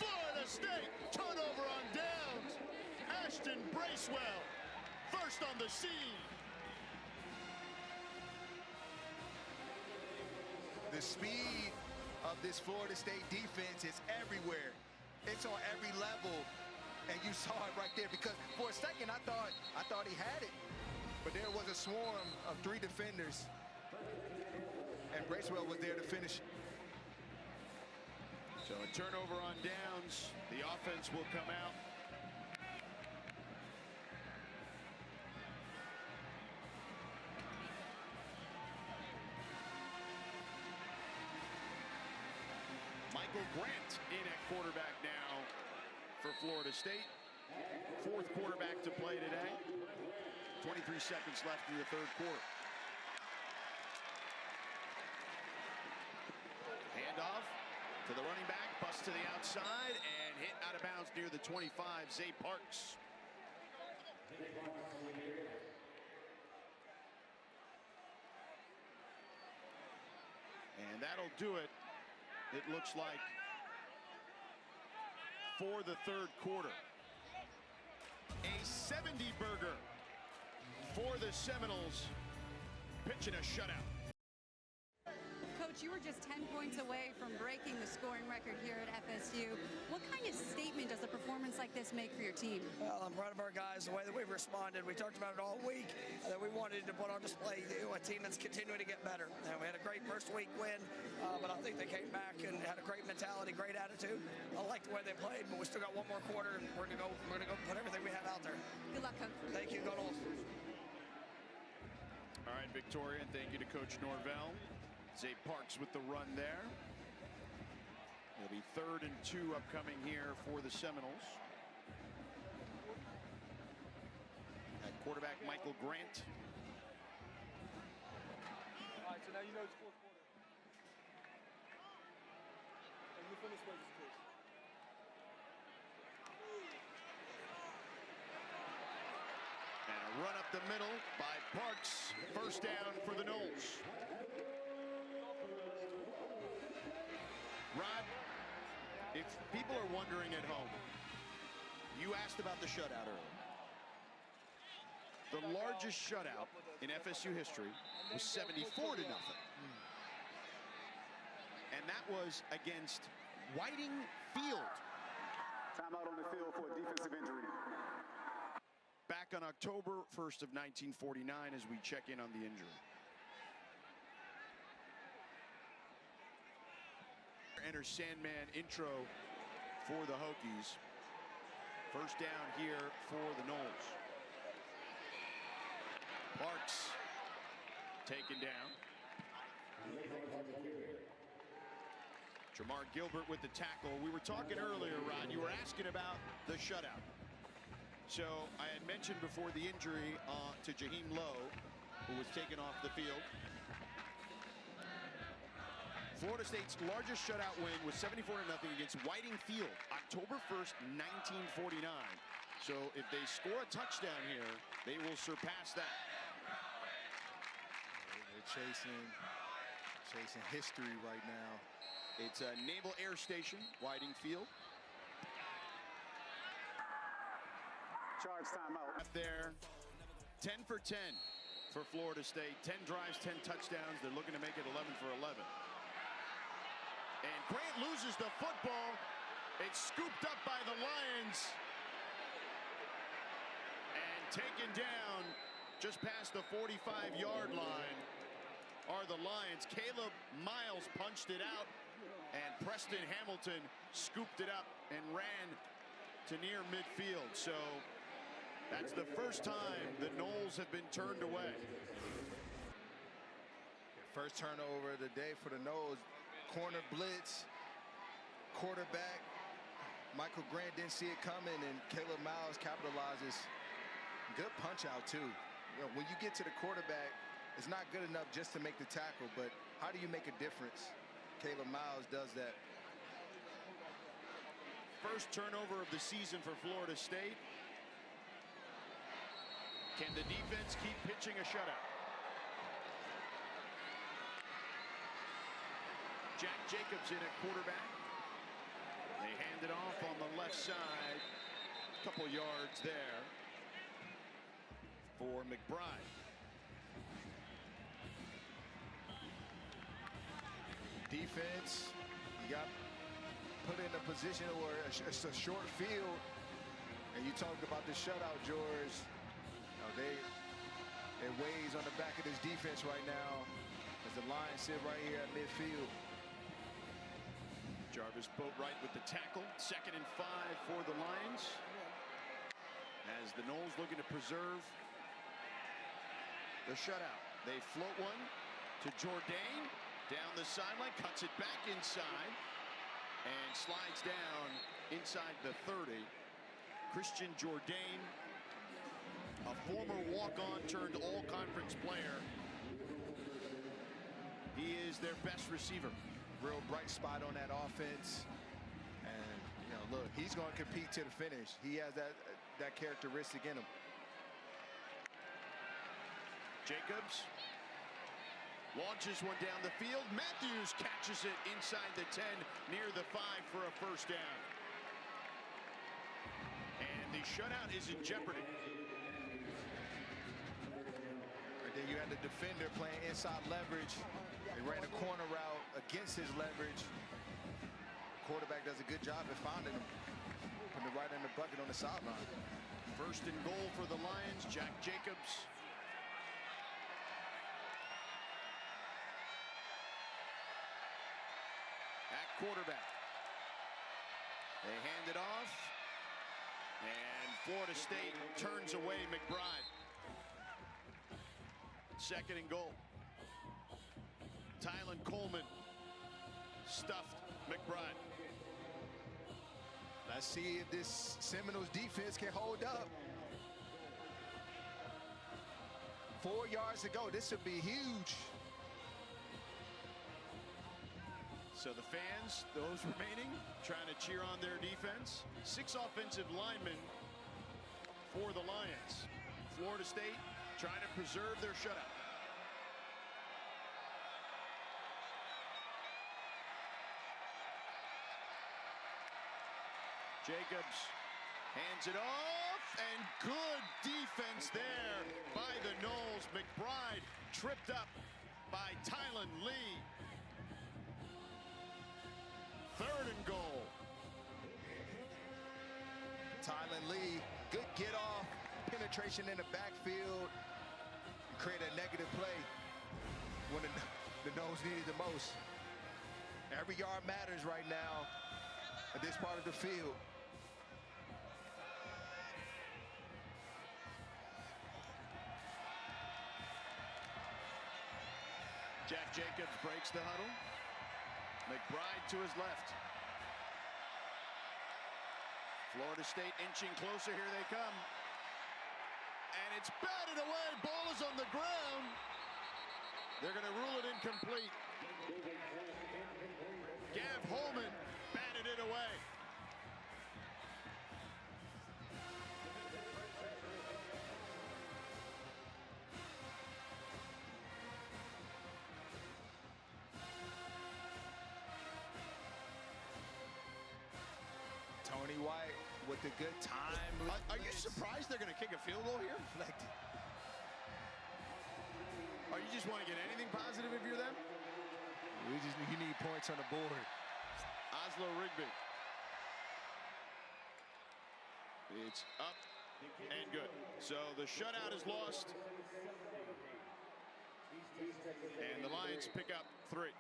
Florida State turnover on downs. Ashton Bracewell first on the scene. The speed of this Florida State defense is everywhere. It's on every level. And you saw it right there, because for a second I thought he had it, but there was a swarm of 3 defenders, and Bracewell was there to finish. So a turnover on downs. The offense will come out. Michael Grant in at quarterback now for Florida State. 4th quarterback to play today. 23 seconds left in the 3rd quarter. Handoff to the running back, bust to the outside, and hit out of bounds near the 25, Zay Parks. And that'll do it, it looks like, for the 3rd quarter. A 70-burger for the Seminoles, pitching a shutout. Coach, you were just 10 points away from breaking the scoring record here at FSU. What kind of statement does a performance like this make for your team? Well, I'm proud of our guys, the way that we've responded. We talked about it all week, that we wanted to put on display a team that's continuing to get better. And we had a great first week win, but I think they came back and had a great mentality, great attitude. I like the way they played, but we still got 1 more quarter, and we're gonna go put everything we have out there. Good luck, Coach. Thank you. Go Noles. All right, Victoria, thank you to Coach Norvell. Zay Parks with the run there. It'll be 3rd and 2 upcoming here for the Seminoles. At quarterback, Michael Grant. All right, so now you know it's 4th quarter. And you finish with this, please. And a run up the middle by Parks. 1st down for the Noles. Rod, if people are wondering at home, you asked about the shutout earlier. The largest shutout in FSU history was 74-0. And that was against Whiting Field. Timeout on the field for a defensive injury. Back on October 1st of 1949 as we check in on the injury. Enter Sandman intro for the Hokies. 1st down here for the Noles. Parks taken down. Jamar Gilbert with the tackle. We were talking earlier, Rod, you were asking about the shutout. So I had mentioned before the injury to Jaheim Lowe, who was taken off the field. Florida State's largest shutout win was 74-0 against Whiting Field, October 1st, 1949. So if they score a touchdown here, they will surpass that. They're chasing history right now. It's a Naval Air Station, Whiting Field. Charge timeout. Up there, 10 for 10 for Florida State. 10 drives, 10 touchdowns. They're looking to make it 11 for 11. And Grant loses the football. It's scooped up by the Lions. And taken down just past the 45-yard line are the Lions. Caleb Miles punched it out. And Preston Hamilton scooped it up and ran to near midfield. So that's the first time the Noles have been turned away. First turnover of the day for the Noles. Corner blitz. Quarterback. Michael Grant didn't see it coming, and Caleb Miles capitalizes. Good punch out, too. You know, when you get to the quarterback, it's not good enough just to make the tackle, but how do you make a difference? Caleb Miles does that. First turnover of the season for Florida State. Can the defense keep pitching a shutout? Jack Jacobs in at quarterback. They hand it off on the left side. A couple yards there for McBride. Defense, you got put in a position where it's a short field, and you talked about the shutout, George. You know, it weighs on the back of this defense right now as the Lions sit right here at midfield. Jarvis Boatwright with the tackle. 2nd and 5 for the Lions, as the Noles looking to preserve the shutout. They float one to Jourdain. Down the sideline, cuts it back inside, and slides down inside the 30. Christian Jourdain, a former walk-on turned all-conference player. He is their best receiver. Real bright spot on that offense. And, you know, look, he's going to compete to the finish. He has that characteristic in him. Jacobs launches one down the field. Matthews catches it inside the 10, near the 5 for a first down. And the shutout is in jeopardy. And then you had the defender playing inside leverage. They ran a corner route against his leverage. Quarterback does a good job at finding him. Putting it right in the bucket on the sideline. 1st and goal for the Lions. Jack Jacobs. Quarterback. They hand it off, and Florida State turns away McBride. 2nd and goal. Tylen Coleman stuffed McBride. Let's see if this Seminoles defense can hold up. 4 yards to go. This would be huge. So the fans, those remaining, trying to cheer on their defense. 6 offensive linemen for the Lions. Florida State trying to preserve their shutout. Jacobs hands it off, and good defense there by the Noles. McBride tripped up by Tylen Lee. 3rd and goal. Tylen Lee, good get off, penetration in the backfield, create a negative play when the Noles needed the most. Every yard matters right now at this part of the field. Jack Jacobs breaks the huddle. McBride to his left. Florida State inching closer. Here they come. And it's batted away. Ball is on the ground. They're going to rule it incomplete. Gav Holman batted it away. Tony White with the good time. Are you surprised they're going to kick a field goal here? Deflected. Or you just want to get anything positive if you're them? You need points on the board. Oslo Rigby. It's up and good. So the shutout is lost. And the Lions pick up 3.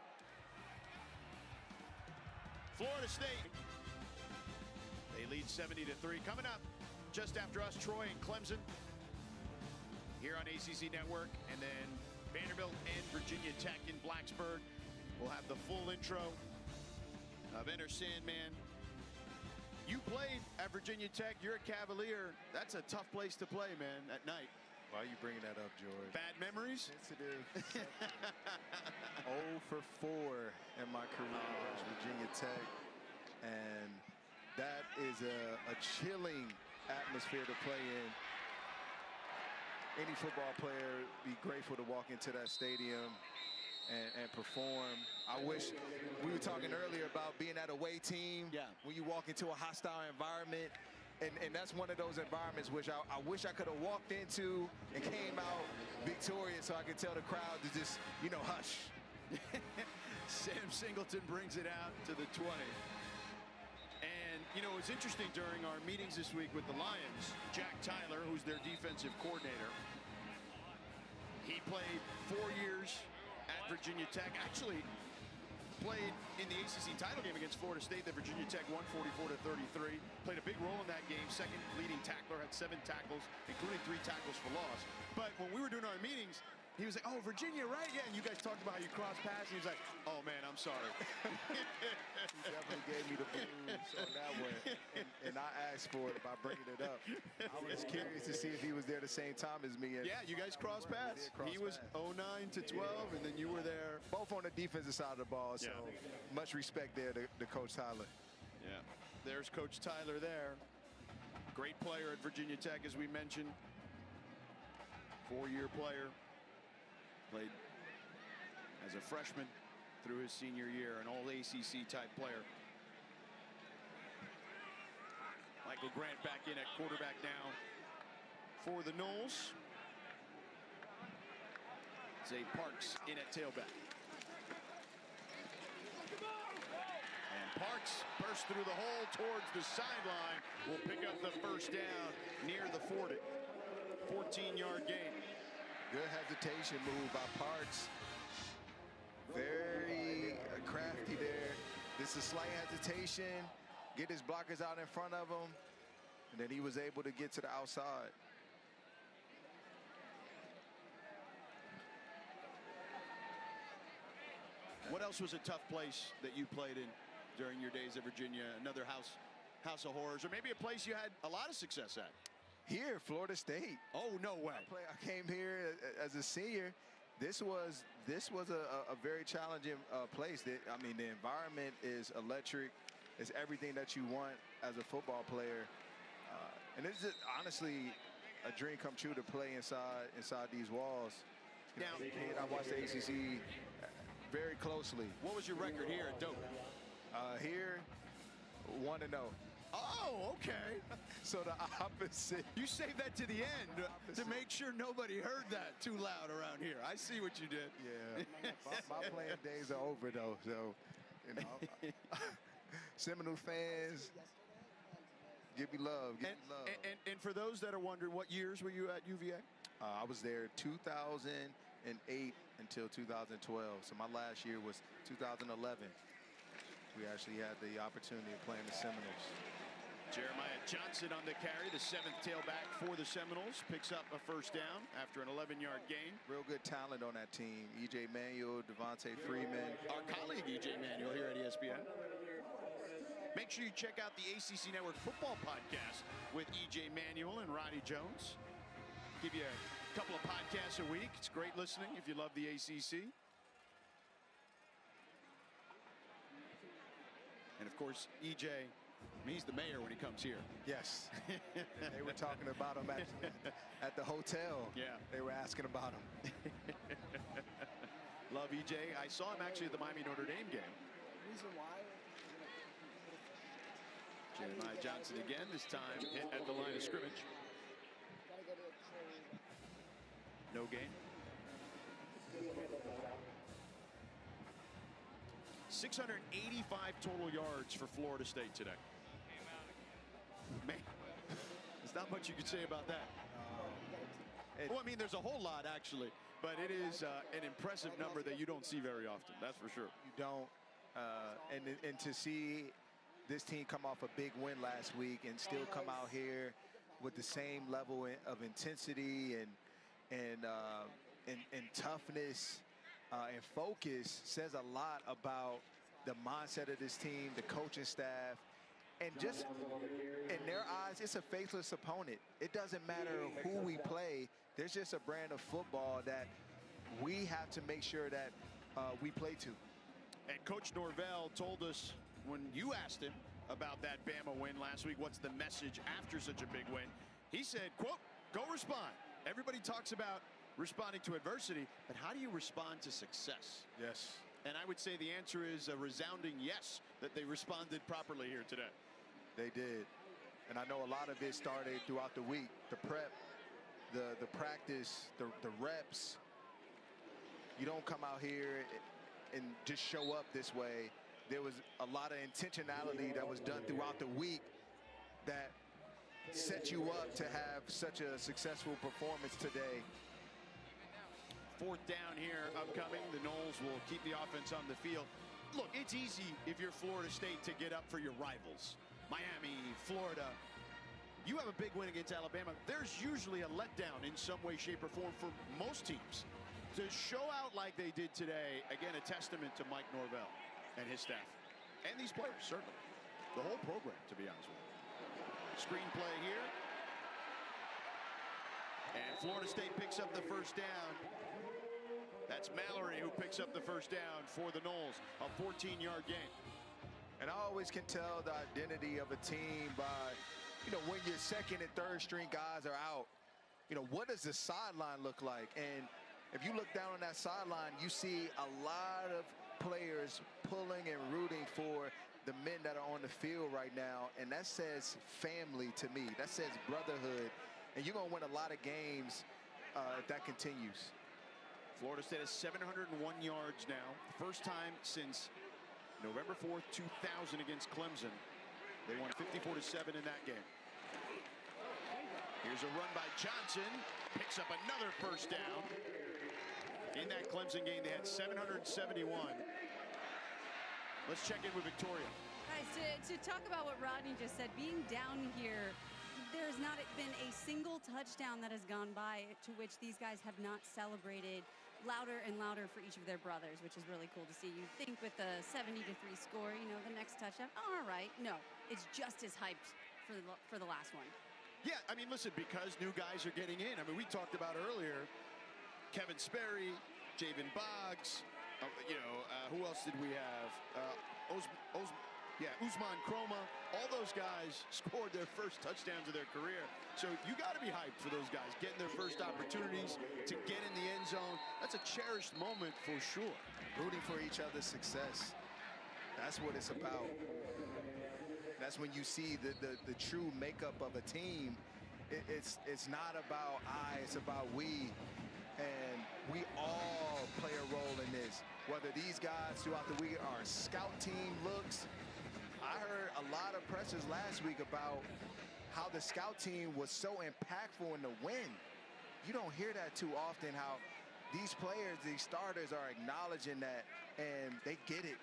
Florida State. They lead 70-3. Coming up just after us, Troy and Clemson here on ACC Network, and then Vanderbilt and Virginia Tech in Blacksburg. We'll have the full intro of Enter Sandman. You played at Virginia Tech. You're a Cavalier. That's a tough place to play, man, at night. Why are you bringing that up, George? Bad memories? Sensitive. 0 for 4 in my career at Virginia Tech. And that is a chilling atmosphere to play in. Any football player be grateful to walk into that stadium and perform. I wish, we were talking earlier about being at a away team. Yeah. When you walk into a hostile environment, and that's one of those environments which I wish I could have walked into and came out victorious, so I could tell the crowd to just, hush. Sam Singleton brings it out to the 20. And, it's interesting during our meetings this week with the Lions, Jack Tyler, who's their defensive coordinator, he played 4 years at Virginia Tech. Actually played in the ACC title game against Florida State that Virginia Tech won 44-33. Played a big role in that game. Second leading tackler, had 7 tackles, including 3 tackles for loss. But when we were doing our meetings, he was like, "Oh, Virginia, right? Yeah." And you guys talked about how you cross paths. And he was like, "Oh man, I'm sorry." He definitely gave me the blues on that one, and I asked for it by bringing it up. I was curious to see if he was there the same time as me. And yeah, you guys crossed paths. He was 09 to 12, and then you were there. Both on the defensive side of the ball, so much respect there to Coach Tyler. Yeah, there's Coach Tyler there. Great player at Virginia Tech, as we mentioned. 4-year player. Played as a freshman through his senior year, an all-ACC type player. Michael Grant back in at quarterback now for the Noles. Zay Parks in at tailback. And Parks bursts through the hole towards the sideline. Will pick up the first down near the 40. 14-yard gain. Good hesitation move by Parks. Very crafty there. This is slight hesitation. Get his blockers out in front of him. And then he was able to get to the outside. What else was a tough place that you played in during your days at Virginia? Another house of horrors, or maybe a place you had a lot of success at? Here, Florida State. Oh, no way. I came here as a senior. This was a very challenging place. I mean, the environment is electric. It's everything that you want as a football player. And it's just, honestly a dream come true to play inside these walls. Now, I watched the ACC very closely. What was your record here at Doak? Here, 1-0. Oh, okay. So the opposite. You saved that to the end to make sure nobody heard that too loud around here. I see what you did. Yeah. my playing days are over, though. So, Seminole fans, give me love. Give me love. And for those that are wondering, what years were you at UVA? I was there 2008 until 2012. So my last year was 2011. We actually had the opportunity of playing the Seminoles. Jeremiah Johnson on the carry, the 7th tailback for the Seminoles, picks up a first down after an 11-yard gain. Real good talent on that team. E.J. Manuel, Devontae Freeman. Our colleague E.J. Manuel here at ESPN. Make sure you check out the ACC Network Football Podcast with E.J. Manuel and Ronnie Jones. Give you a couple of podcasts a week. It's great listening if you love the ACC. And of course, E.J., he's the mayor when he comes here. Yes. They were talking about him at the hotel. Yeah. They were asking about him. Love E.J. I saw him actually at the Miami Notre Dame game. Reason why? Jeremiah Johnson again, this time hit at the line of scrimmage. Gotta go to a trade. No gain. 685 total yards for Florida State today. Man, there's not much you could say about that. Well, I mean, there's a whole lot, actually. But it is an impressive number that you don't see very often. That's for sure. You don't. And to see this team come off a big win last week and still come out here with the same level of intensity and toughness and focus says a lot about the mindset of this team, the coaching staff, and just in their eyes, it's a faithless opponent. It doesn't matter who we play. There's just a brand of football that we have to make sure that we play to. And Coach Norvell told us when you asked him about that Bama win last week, what's the message after such a big win? He said, quote, go respond. Everybody talks about responding to adversity, but how do you respond to success? Yes. And I would say the answer is a resounding yes, that they responded properly here today. They did. And I know a lot of it started throughout the week. The prep, the practice, the reps. You don't come out here and just show up this way. There was a lot of intentionality that was done throughout the week that set you up to have such a successful performance today. 4th down here upcoming. The Noles will keep the offense on the field. Look, it's easy if you're Florida State to get up for your rivals. Miami, Florida. You have a big win against Alabama. There's usually a letdown in some way, shape, or form for most teams. To show out like they did today, again, a testament to Mike Norvell and his staff. And these players, certainly. The whole program, to be honest with you. Screenplay here. And Florida State picks up the first down. That's Mallory who picks up the first down for the Noles. A 14-yard gain. And I always can tell the identity of a team by, when your second and third string guys are out, what does the sideline look like? And if you look down on that sideline, you see a lot of players pulling and rooting for the men that are on the field right now. And that says family to me. That says brotherhood. And you're going to win a lot of games if that continues. Florida State has 701 yards now. First time since November 4th, 2000 against Clemson. They won 54-7 in that game. Here's a run by Johnson. Picks up another first down. In that Clemson game, they had 771. Let's check in with Victoria. Guys, to talk about what Rodney just said, being down here, there's not been a single touchdown that has gone by to which these guys have not celebrated louder and louder for each of their brothers, which is really cool to see. You think with the 70-3 score, the next touchdown, all right. No, it's just as hyped for the last one. Yeah, I mean, listen, because new guys are getting in. I mean, we talked about earlier, Kevin Sperry, Javen Boggs, who else did we have? Usman Kroma. All those guys scored their first touchdowns of their career. So you got to be hyped for those guys, getting their first opportunities to get in the end zone. That's a cherished moment for sure. Rooting for each other's success. That's what it's about. That's when you see the true makeup of a team. It's not about I, it's about we. And we all play a role in this. Whether these guys throughout the week are scout team looks. I heard a lot of pressers last week about how the scout team was so impactful in the win. You don't hear that too often, how these players, these starters are acknowledging that, and they get it.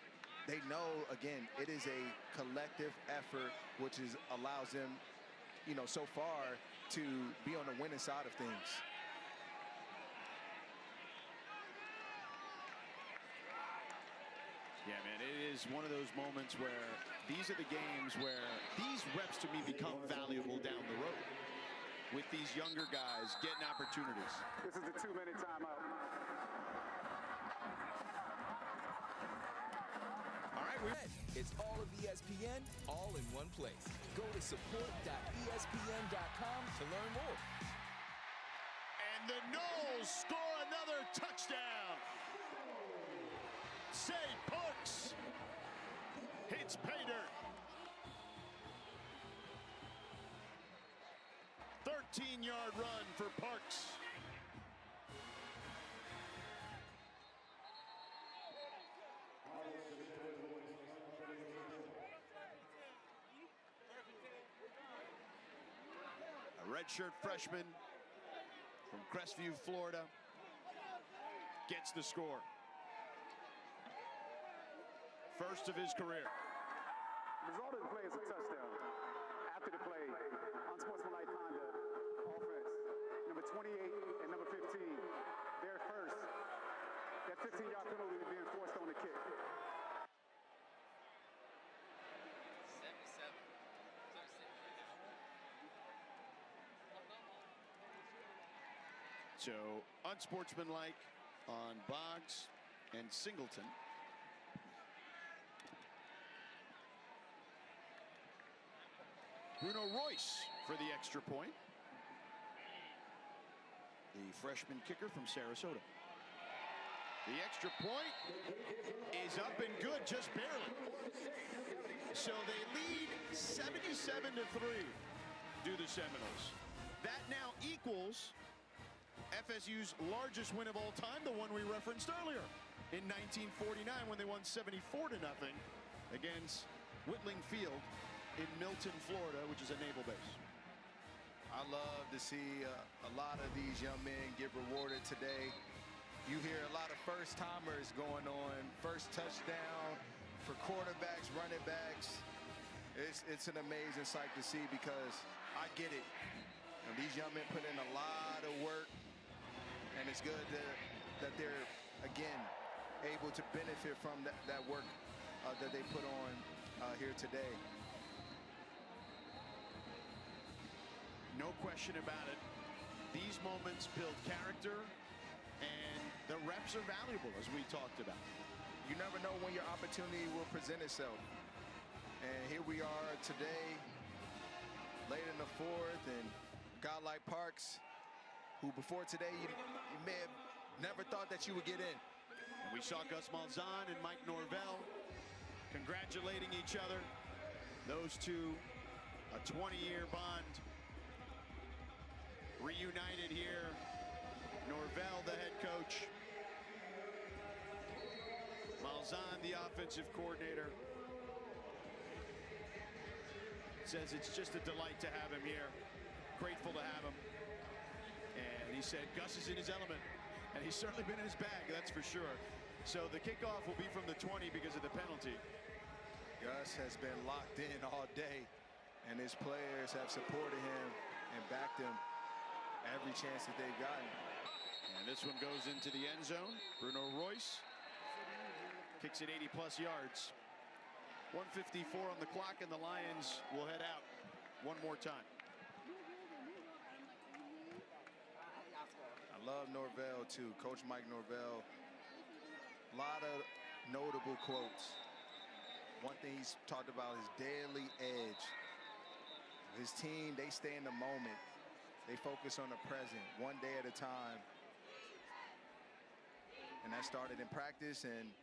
they know, again, it is a collective effort, which allows them, you know, so far to be on the winning side of things. Yeah, man, it is one of those moments where these are the games where these reps to me become valuable down the road with these younger guys getting opportunities. This is the 2-minute timeout. All right, it's all of ESPN, all in one place. Go to support.espn.com to learn more. And the Knowles score another touchdown. Say Parks hits pay dirt. 13-yard run for Parks. A redshirt freshman from Crestview, Florida, gets the score. First of his career. The result of the play is a touchdown. After the play, unsportsmanlike conduct, offense, number 28 and number 15. They're first. That 15-yard penalty is being forced on the kick. 77. So unsportsmanlike on Boggs and Singleton. Bruno Royce for the extra point. The freshman kicker from Sarasota. The extra point is up and good, just barely. So they lead 77-3, do the Seminoles. That now equals FSU's largest win of all time, the one we referenced earlier in 1949 when they won 74-0 against Whitling Field in Milton, Florida, which is a naval base. I love to see a lot of these young men get rewarded today. You hear a lot of first-timers going on, first touchdown for quarterbacks, running backs. It's an amazing sight to see because I get it. You know, these young men put in a lot of work, and it's good that they're, again, able to benefit from that work that they put on here today. No question about it. These moments build character, and the reps are valuable, as we talked about. You never know when your opportunity will present itself. And here we are today, late in the fourth, and a guy like Parks, who before today you may have never thought that you would get in. And we saw Gus Malzahn and Mike Norvell congratulating each other. Those two, a 20-year bond, reunited here. Norvell, the head coach. Malzahn, the offensive coordinator. Says it's just a delight to have him here. Grateful to have him. And he said Gus is in his element. And he's certainly been in his bag, that's for sure. So the kickoff will be from the 20 because of the penalty. Gus has been locked in all day, and his players have supported him and backed him every chance that they've gotten. And this one goes into the end zone. Bruno Royce kicks it 80-plus yards. 1:54 on the clock, and the Lions will head out one more time. I love Norvell, too. Coach Mike Norvell. A lot of notable quotes. One thing he's talked about is daily edge. His team, they stay in the moment. They focus on the present, one day at a time. And that started in practice, and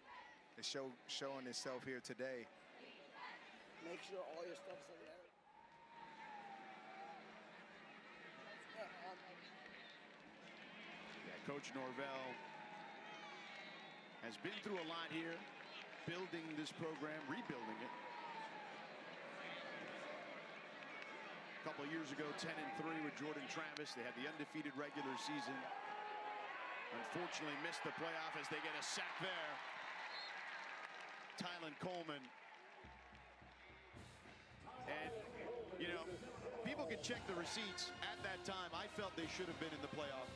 it's showing itself here today. Make sure all your stuff's in there. Yeah, Coach Norvell has been through a lot here, building this program, rebuilding it. A couple of years ago, 10-3 with Jordan Travis. They had the undefeated regular season. Unfortunately missed the playoff as they get a sack there. Tylen Coleman. And, you know, people can check the receipts. At that time, I felt they should have been in the playoff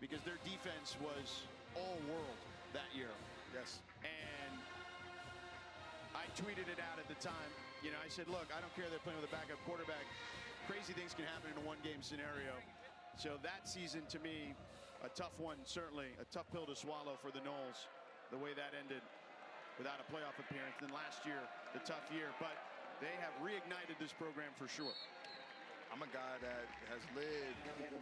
because their defense was all world that year. Yes. And I tweeted it out at the time. You know, I said, look, I don't care they're playing with a backup quarterback. Crazy things can happen in a one-game scenario. So that season, to me, a tough one, certainly. A tough pill to swallow for the Noles, the way that ended without a playoff appearance. Then last year, the tough year. But they have reignited this program for sure. I'm a guy that has lived it.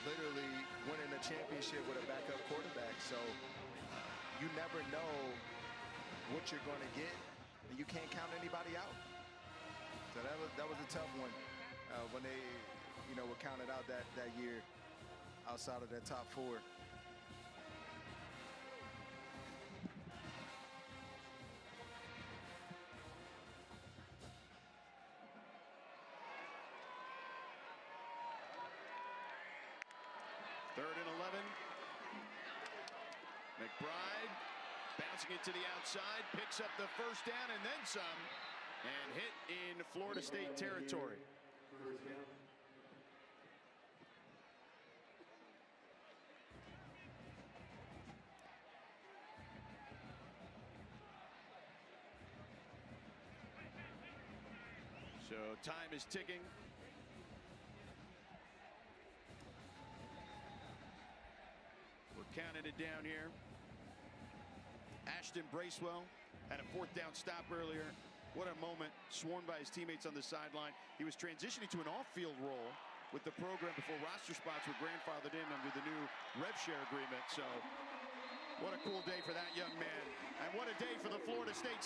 Literally winning a championship with a backup quarterback. So you never know what you're going to get, and you can't count anybody out. So that was a tough one when they, you know, were counted out that year outside of that top four. Third and 11. McBride bouncing it to the outside, picks up the first down and then some, and hit in Florida State territory. So time is ticking. We're counting it down here. Ashton Bracewell had a fourth down stop earlier. What a moment, sworn by his teammates on the sideline. He was transitioning to an off-field role with the program before roster spots were grandfathered in under the new rev share agreement. So what a cool day for that young man. And what a day for the Florida State